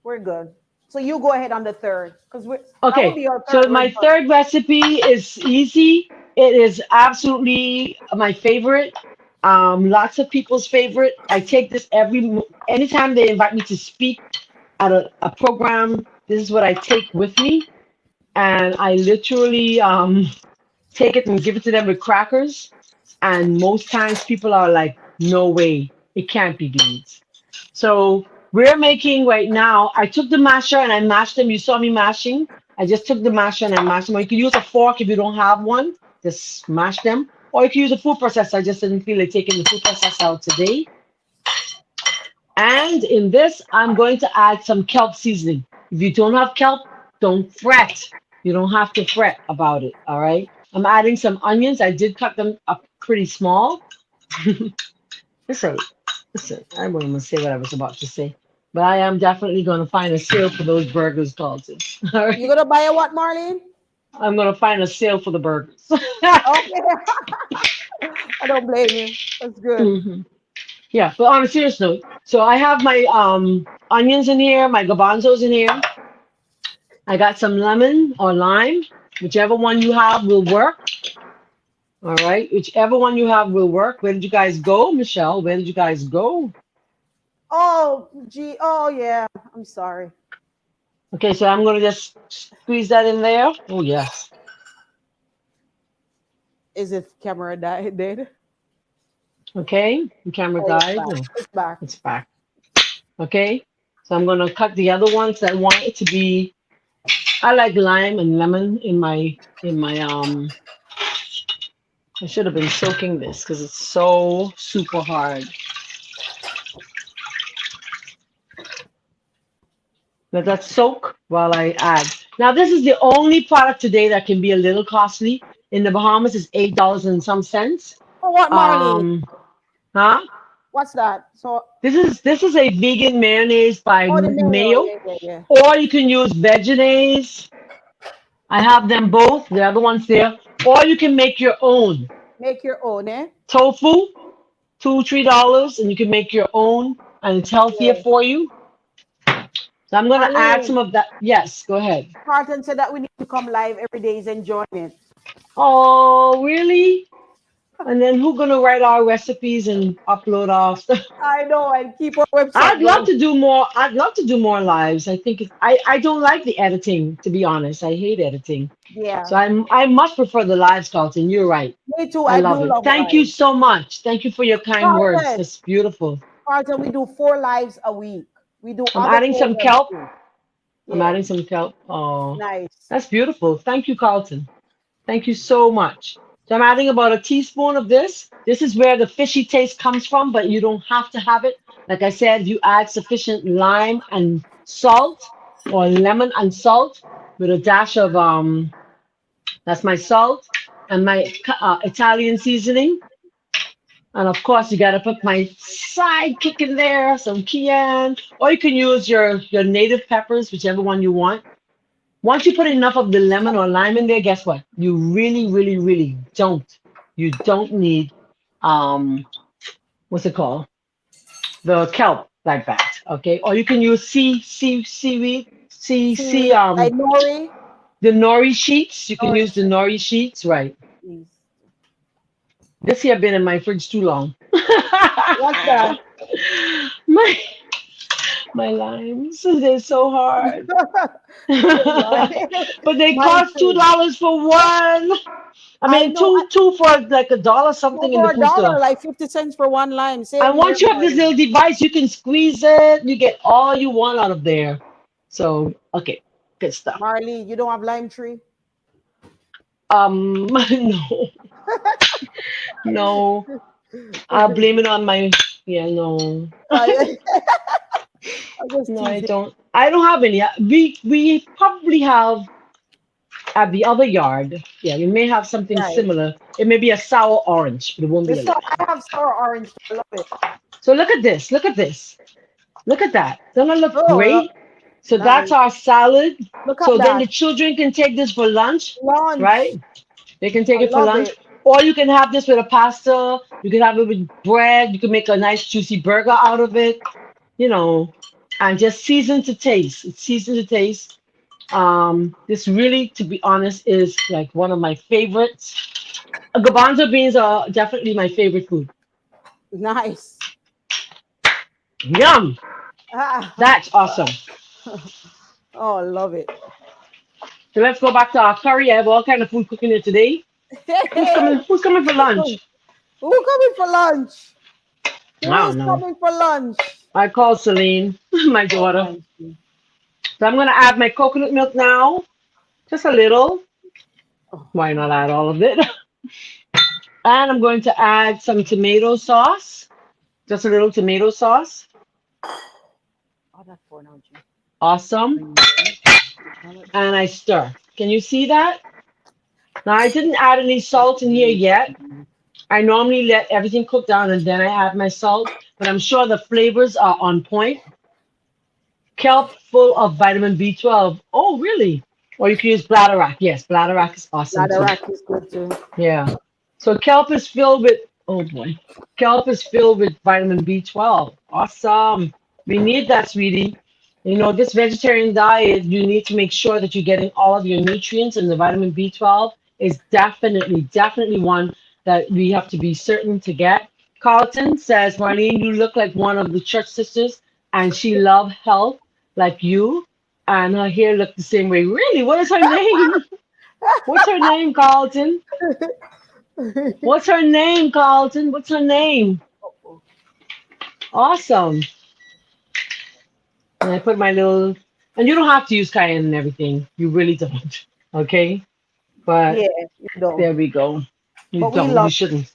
We're good. So you go ahead on the third, because we that will Okay, be our so third. We're my good. third recipe is easy. It is absolutely my favorite. Lots of people's favorite. I take this anytime they invite me to speak at a program. This is what I take with me, and I literally take it and give it to them with crackers. And most times people are like, "No way, it can't be beans." So we're making right now. I took the masher and I mashed them. You saw me mashing. I just took the masher and I mashed them. Or you can use a fork if you don't have one. Just mash them. Or you can use a food processor. I just didn't feel like taking the food processor out today. And in this, I'm going to add some kelp seasoning. If you don't have kelp, don't fret. You don't have to fret about it. All right. I'm adding some onions. I did cut them up pretty small. Listen, listen, I'm going to say what I was about to say, but I am definitely going to find a sale for those burgers, Carlton. All You right, gonna buy a what, Marlene? I'm going to find a sale for the burgers. Okay. I don't blame you. That's good. Mhm. Yeah, but on a serious note, so I have my onions in here, my garbanzos in here. I got some lemon or lime, whichever one you have will work. All right, whichever one you have will work. Where did you guys go, Michelle? Where did you guys go? Oh, gee. Oh, yeah. I'm sorry. Okay, so I'm going to just squeeze that in there. Oh yes. Is it camera died? Dead? Okay, the camera Oh, it's died. back. No, It's back. it's back. Okay, so I'm gonna cut the other ones that want it to be. I like lime and lemon in my. I should have been soaking this because it's so super hard. Let that soak while I add. Now this is the only product today that can be a little costly. In the Bahamas, it's $8 and some cents. Oh, what, Marlene? Um, huh? What's that? So, This is a vegan mayonnaise by oh, the mayo. Mayo, Yeah, yeah, yeah. or you can use Vegenaise. I have them both. The other one's there. Or you can make your own Make your own, eh? tofu, $2, $3, and you can make your own, and it's healthier Yeah. for you. So I'm gonna add Marlene, some of that. Yes, go ahead. Carlton said that we need to come live every day. He's enjoying it. Oh, really? And then who's gonna write our recipes and upload our stuff? I know, and keep our I'd website love going. to do more. I'd love to do more lives. I think I don't like the editing, to be honest. I hate editing. Yeah. So I much prefer the live, Carlton. You're right. Me too. I I love do it. love Thank you live. so much. Thank you for your kind words. Carlton, That's beautiful. Carlton, we do 4 lives a week. We do I'm other adding some programs kelp. too. I'm Yeah. adding some kelp. Oh, Nice. that's beautiful. Thank you, Carlton. Thank you so much. So I'm adding about a teaspoon of this. This is where the fishy taste comes from, but you don't have to have it. Like I said, you add sufficient lime and salt, or lemon and salt, with a dash of that's my salt and my Italian seasoning. And of course, you got to put my sidekick in there, some cayenne, or you can use your native peppers, whichever one you want. Once you put enough of the lemon or lime in there, guess what? You really, really, really don't. You don't need what's it called? The kelp like that. Okay. Or you can use seaweed, Seaweed, like nori. the nori sheets. You can Nori use the sheet. nori sheets, right? Please. This here been in my fridge too long. What's that? my My limes, they're so hard. Right? But they Mine cost too. $2 for one. I I mean, know. two for like $1 Two something in the for a food dollar, store. like 50 cents for one lime. And Same here, once you have this Marley. little device, you can squeeze it. You get all you want out of there. So, okay, good stuff. Marley, you don't have lime tree? No, no. I'll blame it on my, yeah, no. Yeah. I'm just No, I teasing. don't. I don't have any. We probably have at the other yard. Yeah, we may have something Right. similar. It may be a sour orange, but it won't be a This so lime. I have sour orange. I love it. So look at this. Look at this. Look at that. Doesn't it look Oh, great? So that's nice. our salad. Look at So then that. the children can take this for lunch, Lunch. right? They can take I it for love lunch. it. Or you can have this with a pasta. You can have it with bread. You can make a nice juicy burger out of it, you know, and just season to taste. It's season to taste. This really, to be honest, is like one of my favorites. Garbanzo beans are definitely my favorite food. Nice. Yum! Ah. That's awesome. Oh, I love it. So let's go back to our curry. I have all kind of food cooking here today. Who's coming? Who's coming for lunch? Who coming for lunch? Who I is don't know. coming for lunch? I called Celine, my Oh, daughter. thank you. So I'm gonna add my coconut milk now, just a little. Oh, Why not add all of it? And I'm going to add some tomato sauce, just a little tomato sauce. oh, that's for now, Jim. Awesome. And I stir. Can you see that? Now I didn't add any salt in here yet. I normally let everything cook down and then I add my salt, but I'm sure the flavors are on point. Kelp full of vitamin B12. Oh, really? Or you can use bladderwrack. Yes, bladderwrack is awesome too. Laderack is good too. Yeah. So kelp is filled with, oh boy, kelp is filled with vitamin B12. Awesome. We need that, sweetie. You know, this vegetarian diet, you need to make sure that you're getting all of your nutrients, and the vitamin B12 is definitely, definitely one that we have to be certain to get. Carlton says, Marlene, you look like one of the church sisters, and she love health like you, and her hair look the same way. Really? What is her name? What's her name, Carlton? What's her name, Carlton? What's her name? Awesome. And I put my little, and you don't have to use cayenne and everything. You really don't. Okay? But Yeah, you don't. there we go. You But we don't. You love. shouldn't.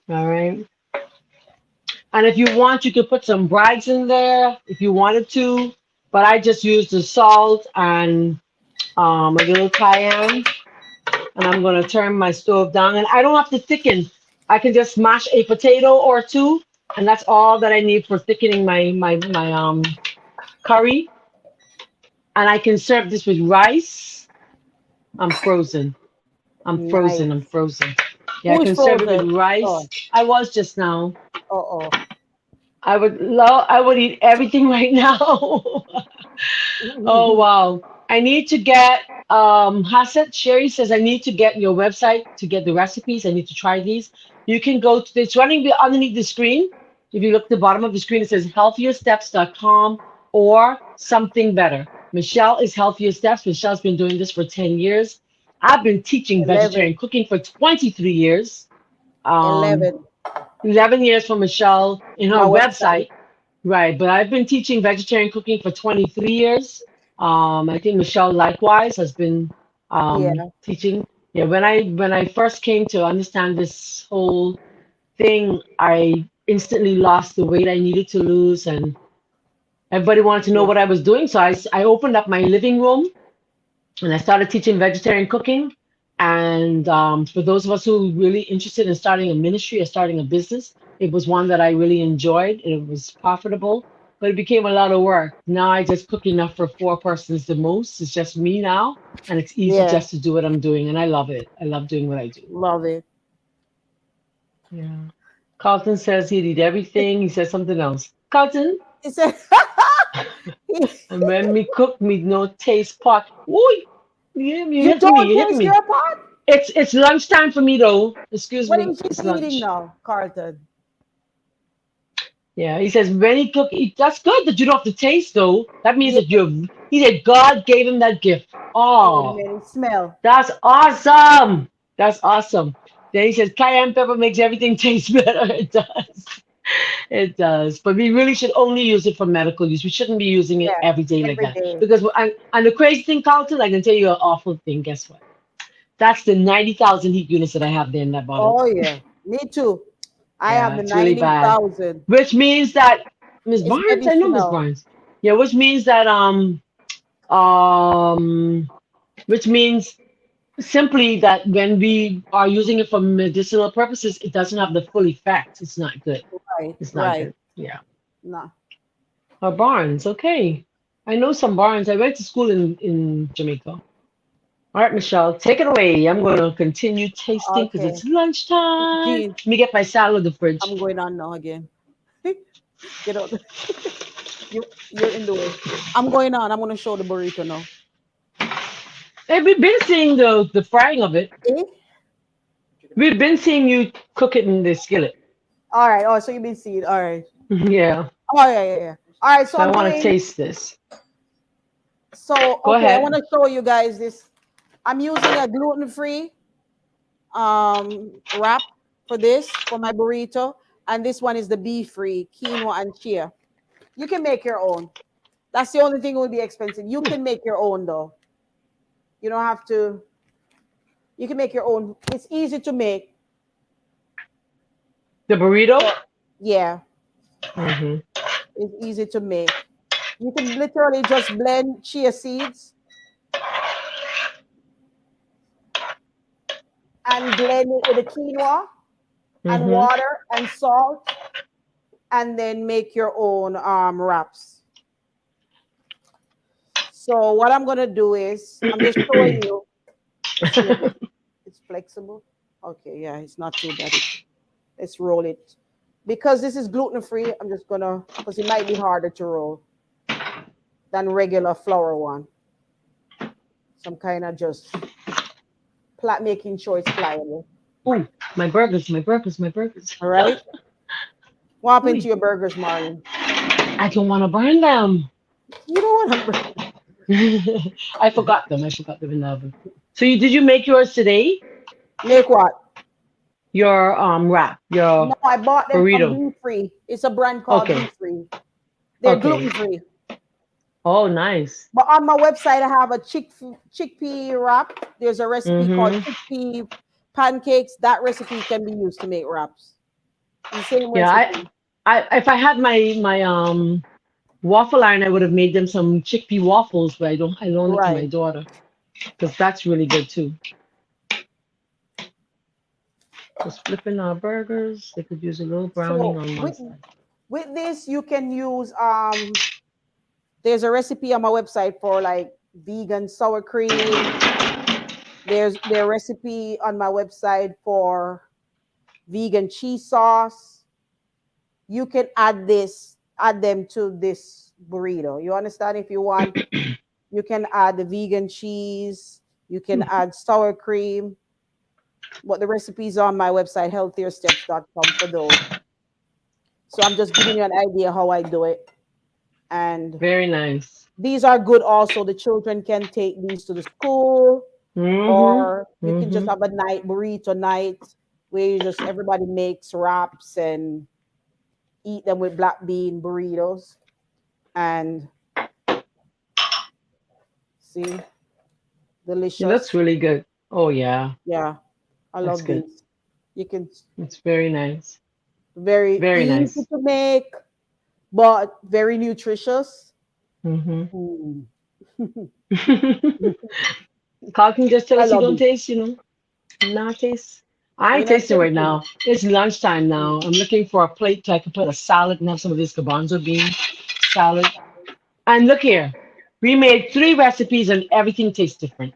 All right. And if you want, you could put some brags in there if you wanted to. But I just used the salt and a little cayenne. And I'm going to turn my stove down. And I don't have to thicken. I can just mash a potato or two. And that's all that I need for thickening my curry. And I can serve this with rice. I'm frozen. I'm Nice. frozen. I'm frozen. Yeah, I Who's can serve it frozen? with rice. Oh, I was just now. oh, I would eat everything right now. Oh oh. wow. I need to get Hasset Sherry says I need to get your website to get the recipes. I need to try these. You can go to it's running underneath the screen. If you look at the bottom of the screen, it says healthiersteps.com or something better. Michelle is Healthier Steps. Michelle's been doing this for 10 years. I've been teaching 11. vegetarian cooking for 23 years. Um, 11. 11 years for Michelle in her My website. website. Right, but I've been teaching vegetarian cooking for 23 years. I think Michelle likewise has been Yeah. teaching. Yeah, when I first came to understand this whole thing, I instantly lost the weight I needed to lose, and everybody wanted to know Yeah. what I was doing. So I opened up my living room and I started teaching vegetarian cooking. And for those of us who are really interested in starting a ministry or starting a business, it was one that I really enjoyed. It was profitable, but it became a lot of work. Now I just cook enough for four persons the most. It's just me now, and it's easy Yeah. just to do what I'm doing, and I love it. I love doing what I do. Love it. Yeah. Carlton says he'd eat everything. He says something else. Carlton, He said, and when me cook, me no taste pot. Ooh, you you hit me. don't You hit taste me. your pot? It's lunchtime for me though. Excuse What me. is she It's eating lunch. now, Carlton? Yeah, he says when he cook, that's good that you don't have to taste though. That means Yeah, that you're. He said God gave him that gift. Oh, amen. Smell. that's awesome. That's awesome. Then he says cayenne pepper makes everything taste better. It does. It does. But we really should only use it for medical use. We shouldn't be using it Yeah, every day like every that. day. Because and the crazy thing, Carlton, I can tell you an awful thing. Guess what? That's the 90,000 heat units that I have there in that bottle. Oh yeah, me too. I have Yeah, the it's really bad. 90,000. Which means that Miss It's Barnes, heavy I know Miss smell. Barnes. Yeah, um which means simply that when we are using it for medicinal purposes, it doesn't have the full effect. It's not good. Right, It's not right. good. Yeah. No. Barnes, okay. I know some Barnes. I went to school in Jamaica. All right, Michelle, take it away. I'm going to continue tasting because Okay. it's lunchtime. Jean, Let me get my salad in the fridge. I'm going on now again. Get out. You're in the way. I'm going on. I'm gonna show the burrito now. Hey, we've been seeing the frying of it. Eh? We've been seeing you cook it in the skillet. All right. Oh, so you've been seeing. All right. Yeah. Oh yeah, yeah, yeah. All right. So So I I'm want to doing. taste this. So Go okay, I want ahead. to show you guys this. I'm using a gluten-free wrap for this for my burrito, and this one is the beef-free quinoa and chia. You can make your own. That's the only thing will be expensive. You can make your own though. You don't have to. You can make your own. It's easy to make. The burrito? So, yeah, Hmm. it's easy to make. You can literally just blend chia seeds and blend it with the quinoa and Hmm. water and salt, and then make your own wraps. So what I'm gonna do is I'm just showing you. Let's see if it's flexible. Okay, yeah, it's not too bad. Let's roll it. Because this is gluten free, I'm just gonna because it might be harder to roll than regular flour one. So I'm kind of just making sure it's pliable. Oh, my burgers, my burgers, my burgers. All right. What happened to Oy. your burgers, Marlon? I don't want to burn them. You don't want to. I forgot them. I forgot them in the oven. So did you make yours today? Make what? Your wrap, No, your I bought them from burrito. Be Free. It's a brand called Be Okay. Free. They're Okay. gluten free. Oh, nice. But on my website, I have a chickpea wrap. There's a recipe called Mm-hmm. chickpea pancakes. That recipe can be used to make wraps. The same Yeah, recipe. I if I had my waffle iron, I would have made them some chickpea waffles, but I don't. I loaned it to my Right. daughter because that's really good too. Just flipping our burgers. They could use a little browning So on one side. with this, you can use there's a recipe on my website for like vegan sour cream. There's their recipe on my website for vegan cheese sauce. You can add them to this burrito. You understand? If you want, you can add the vegan cheese, you can add sour cream. But the recipe's on my website, healthiersteps.com for those. So I'm just giving you an idea how I do it. And Very nice. these are good also. The children can take these to the school, Mm-hmm. or you can just Mm-hmm. have a night burrito night where you just everybody makes wraps and eat them with black bean burritos. And see, It looks delicious. really good. Oh yeah, Yeah, I that's love good. these. You can It's very nice. very Very easy nice. to make, but very nutritious. Mm-hmm. Mm. Carl can just tell I us you love don't it. taste, not taste. I You're ain't not tasting right tasting. now. It's lunchtime Mm. now. I'm looking for a plate so I can put a salad and have some of this garbanzo bean salad. And look here, we made 3 recipes and everything tastes different.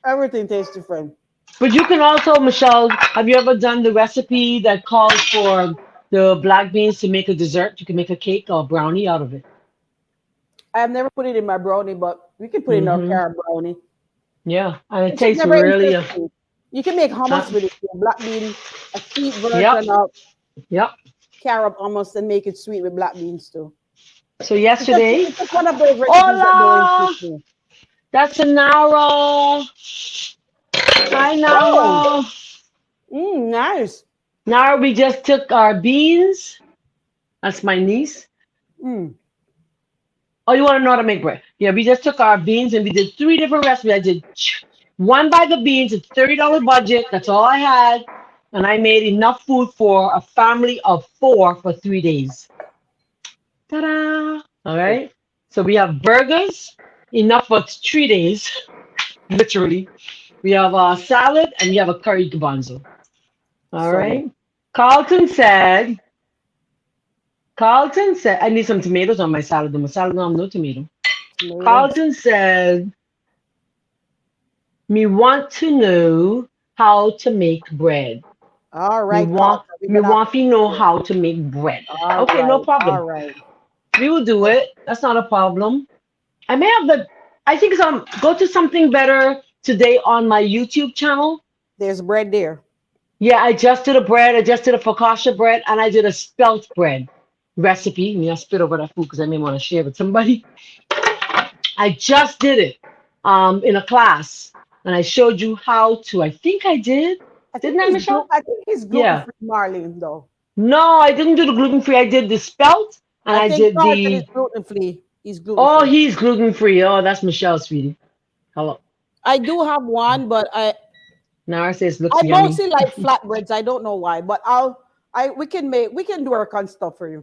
Everything tastes different. But you can also, Michelle, have you ever done the recipe that calls for the black beans to make a dessert? You can make a cake or a brownie out of it. I have never put it in my brownie, but we can put it in our Hmm. carrot brownie. Yeah, and it It's just tastes never really. interesting. You can make Uh, hummus with it. Too. Black bean, a sweet yep, version of yep. carob almost and make it sweet with black beans too. So yesterday, It's just one of those recipes that don't hola, interest me. that's a Naro. Hi, Oh, Naro. nice. Naro, we just took our beans. That's my niece. Mm. Oh, you want to know how to make bread? Yeah, we just took our beans and we did 3 different recipes. I did one by the beans, a $30 budget. That's all I had. And I made enough food for a family of 4 for 3 days. Ta-da! All right. So we have burgers, enough for 3 days, literally. We have a salad and we have a curry garbanzo. All So good. right. Carlton said, I need some tomatoes on my salad. My salad don't have no tomato. Tomatoes. Carlton said, me want to know how to make bread. All Me right, want, Carlton. We're me gonna have want to to know do it. how to make bread. All Okay, no right. All problem. right. We will do it. That's not a problem. I may have I think some, go to something better today on my YouTube channel. There's bread there. Yeah, I just did a bread. I just did a focaccia bread, and I did a spelt bread recipe. I spit over that food because I may want to share with somebody. I just did it in a class, and I showed you how to. I think I did. Didn't I, Michelle? I think he's gluten Yeah. free, Marlene, though. No, I didn't do the gluten free. I did the spelt, and I I think did Carlton is the. gluten free. He's gluten Oh, free. he's gluten free. Oh, that's Michelle, sweetie. Hello. I do have one, but Now I say it looks I yummy. mostly like flatbreads. I don't know why, but we can do work on stuff for you.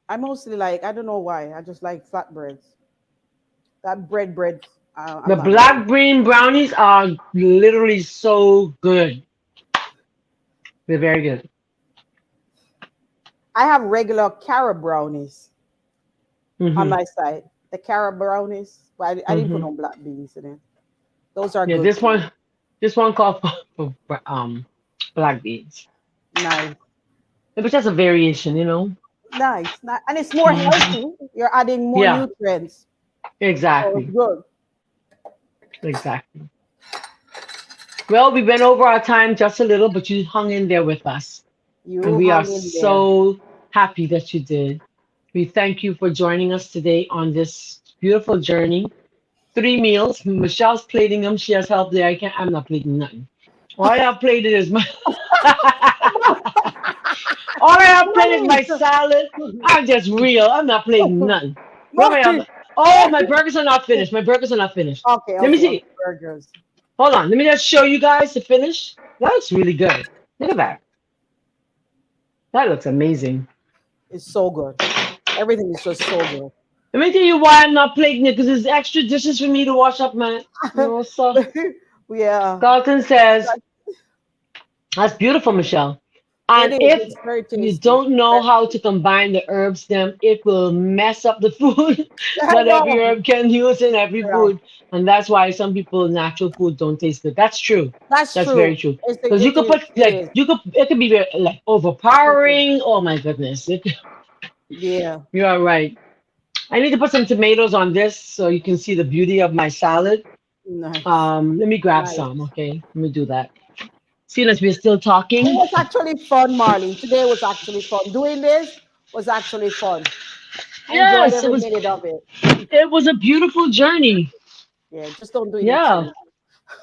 I mostly like, I don't know why. I just like flatbreads. That bread. I'm The not really. black bean brownies are literally so good. They're very good. I have regular carob brownies on Hmm. my side. The carob brownies, but I didn't put Hmm. no black beans in it. Those are Yeah, good this too. one, this one called for black beans. Nice, But that's a variation, you know. nice, and it's more Hmm. healthy. You're adding more Yeah, nutrients, so it's exactly, good. exactly. Well, we went over our time just a little, but you hung in there with us, and You we are hung in there. so happy that you did. We thank you for joining us today on this beautiful journey. 3 meals. Michelle's plating them. She has help there. I'm not plating nothing. All I have plated is my. All I have plated is my Marlene, salad. I'm just real. I'm not plating nothing. What am I? Marlene. Oh, my burgers are not finished. My burgers are not finished. Let me Okay. see. Burgers. Hold on. Let me just show you guys the finish. That looks really good. Look at that. That looks amazing. It's so good. Everything is just so good. Let me tell you why I'm not plating it, because there's extra dishes for me to wash up, man. You know, so Yeah, Carlton says, that's beautiful, Michelle. it And is. if It's very you tasty. don't know how to combine the herbs, then it will mess up the food. I Not every know. herb can use in every Yeah, food. And that's why some people natural food don't taste good. That's true. that's That's very true. true. Because you could put It like is. it could be very, like overpowering. Oh my goodness. Yeah, You are right. I need to put some tomatoes on this so you can see the beauty of my salad. nice, Let me grab some, nice. okay? Let me do that. Seeing as we're still It talking. was actually fun, Marlene. Today was actually fun. Doing this was actually fun. I enjoyed Yes, it every was minute of it. it was a beautiful journey. Yeah, just don't do it next Yeah. week.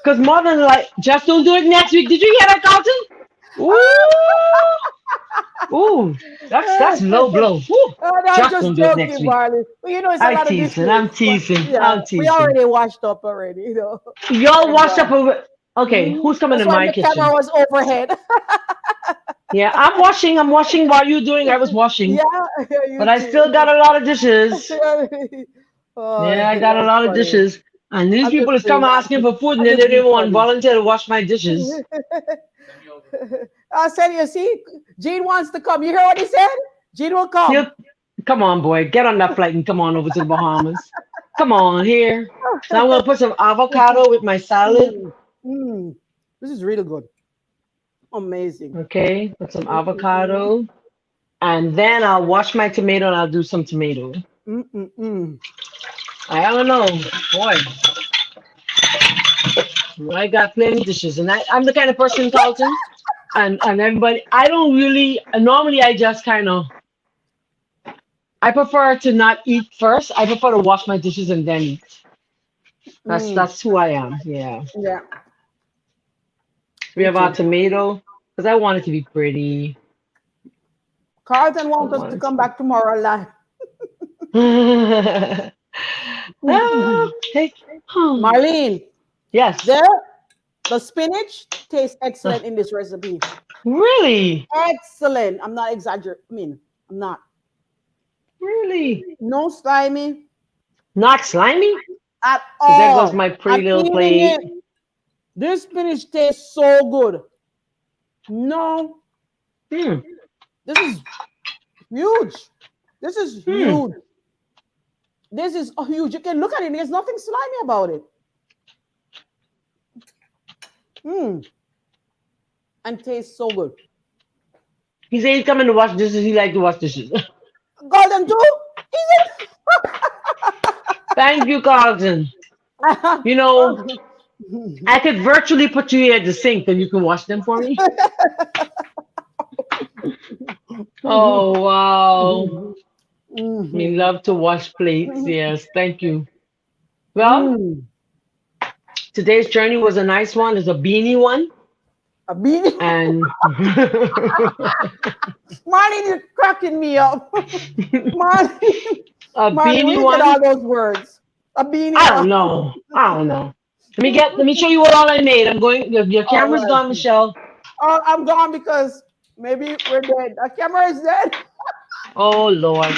Because more than like, just don't do it next week. Did you hear that, Carlton? Ooh, ooh, that's low blow. Ooh, Oh, no, I'm just just don't do it next joking, week. Marley. But it's a I lot of teasing. dishes. I'm But teasing. yeah, I'm we teasing. already washed up already. Y'all And washed up over. Okay, who's coming that's in why my the camera kitchen? was overhead. Yeah, I'm washing. I'm washing while you're doing. I was washing, Yeah, but you I still got too. a lot of dishes. Oh, Yeah, I got a that's lot of funny. dishes. And these I'm just people is being, come asking for food and I'm then just they being didn't want funny. volunteer to wash my dishes. I said, you see, Gene wants to come. You hear what he said? Gene will come. He'll come on, boy, get on that flight and come on over to the Bahamas. Come on here. So I'm gonna put some avocado with my salad. Mm, mm. This is really good. Amazing. Okay, put some Mm, mm, mm. avocado. And then I'll wash my tomato and I'll do some tomato. Mm, mm, mm. I don't know. Boy, I got plenty dishes. And I'm the kind of person, Carlton. and everybody. I don't really normally. I just kind of. I prefer to not eat first. I prefer to wash my dishes and then eat. Mm, That's who I am. Yeah. yeah, We me have our too. tomato because I want it to be pretty. Carlton I wants us want to it to come be. back tomorrow live. Hey, hmm. Marlene, Yes. there, the spinach tastes excellent in this recipe. Really? Excellent. I'm not exaggerating. I mean, I'm not. Really? No slimy Not slimy? at Because there goes all. my I'm pretty little eating plate. it. This spinach tastes so good. No, Hmm. this is huge. This is Hmm. huge. This is huge. You can look at it. There's nothing slimy about it. Mm, and tastes so good. He said he's coming to wash dishes. He like to wash dishes. Golden too? Is Thank you, Carlton. it? You know, I could virtually put you here at the sink and you can wash them for me. Oh, wow. We love to wash plates. Yes, thank you. Well, Mm. today's journey was a nice one. It's a beanie one. A beanie. And Marlene, you're cracking me up. Marlene, a Marlene, where beanie you get one. all those words? A beanie. I don't know. I don't know. Let me show you what all I made. I'm going your All camera's right. gone, Michelle. Oh, I'm gone because maybe we're dead. The camera is dead. Oh Lord.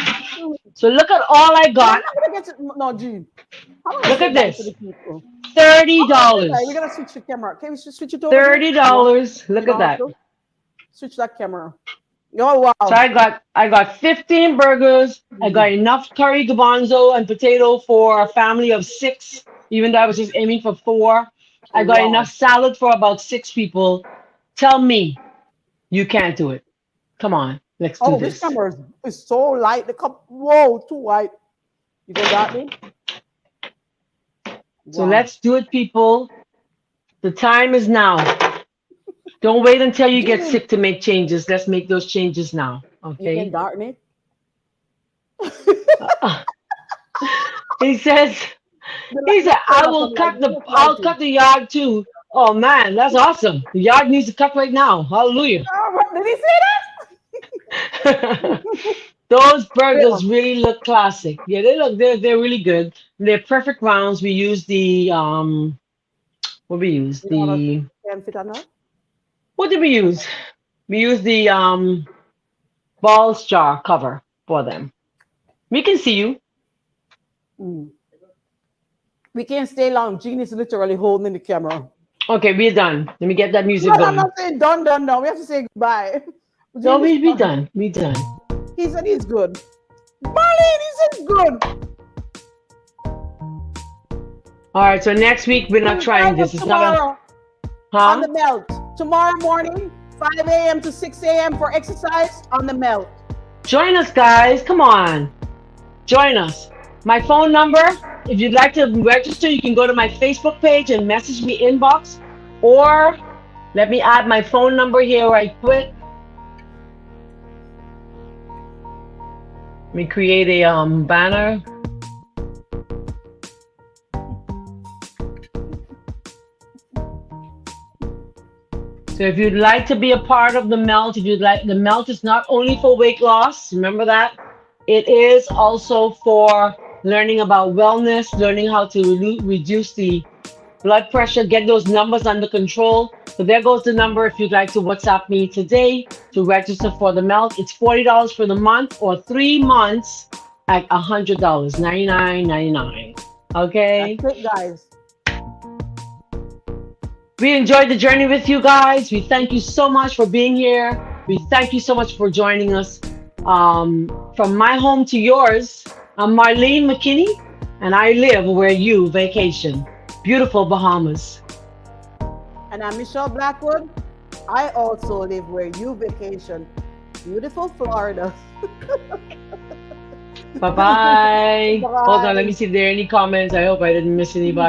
So look at all I I'm got. not gonna get to no, Gene. I'm gonna Look say at bye to this. the people. $30. Okay, we're gonna switch the camera. Can we switch it over, Gene? No, $30. you Look at don't have that. to switch that camera. Oh So wow. I got 15 burgers. I got enough curry garbanzo and potato for a family of 6, even though I was just aiming for 4. I got enough Wow. salad for about 6 people. Tell me you can't do it. Come on, let's do Oh, this this. camera is so light. The cup, whoa, too white. You go got me? So Wow. let's do it, people. The time is now. Don't wait until you get Gene, sick to make changes. Let's make those changes now. you can Okay? darken it. Uh, he says, he said, Next time I come like this I'll lighting. cut the yard too. Oh man, that's awesome. The yard needs to cut right now. Hallelujah. Oh, what, did he say Those that? burgers really look classic. Yeah, they're really good. They're perfect rounds. We use the what we use? You know what The can fit on that? what did we use? We use the balls jar cover for them. We can see you. Mm. We can't stay long. Gene is literally holding the camera. Okay, we're done. Let me get that music No, I'm going. not saying done, done, done. We have to say goodbye. No, Gene is we done. We done. he said he's good. Marlene, he said good. All right, so next week we're not trying Join us this. It's not a tomorrow on huh? the melt. Tomorrow morning, 5 a.m. to 6 a.m. for exercise on the melt. Join us, guys. Come on. Join us. My phone number, if you'd like to register, you can go to my Facebook page and message me inbox. Or let me add my phone number here right quick. Let me create a banner. So if you'd like to be a part of the melt, if you'd like, the melt is not only for weight loss, remember that. It is also for learning about wellness, learning how to reduce the blood pressure, get those numbers under control. So there goes the number if you'd like to WhatsApp me today to register for the melt. It's $40 for the month or 3 months at $100, $99.99. Okay. That's it, guys. We enjoyed the journey with you guys. We thank you so much for being here. We thank you so much for joining us. From my home to yours, I'm Marlene McKinney, and I live where you vacation. Beautiful Bahamas. And I'm Michelle Blackwood. I also live where you vacation. Beautiful Florida. Bye-bye. Hold on, let Bye. me see if there are any comments. I hope I didn't miss anybody.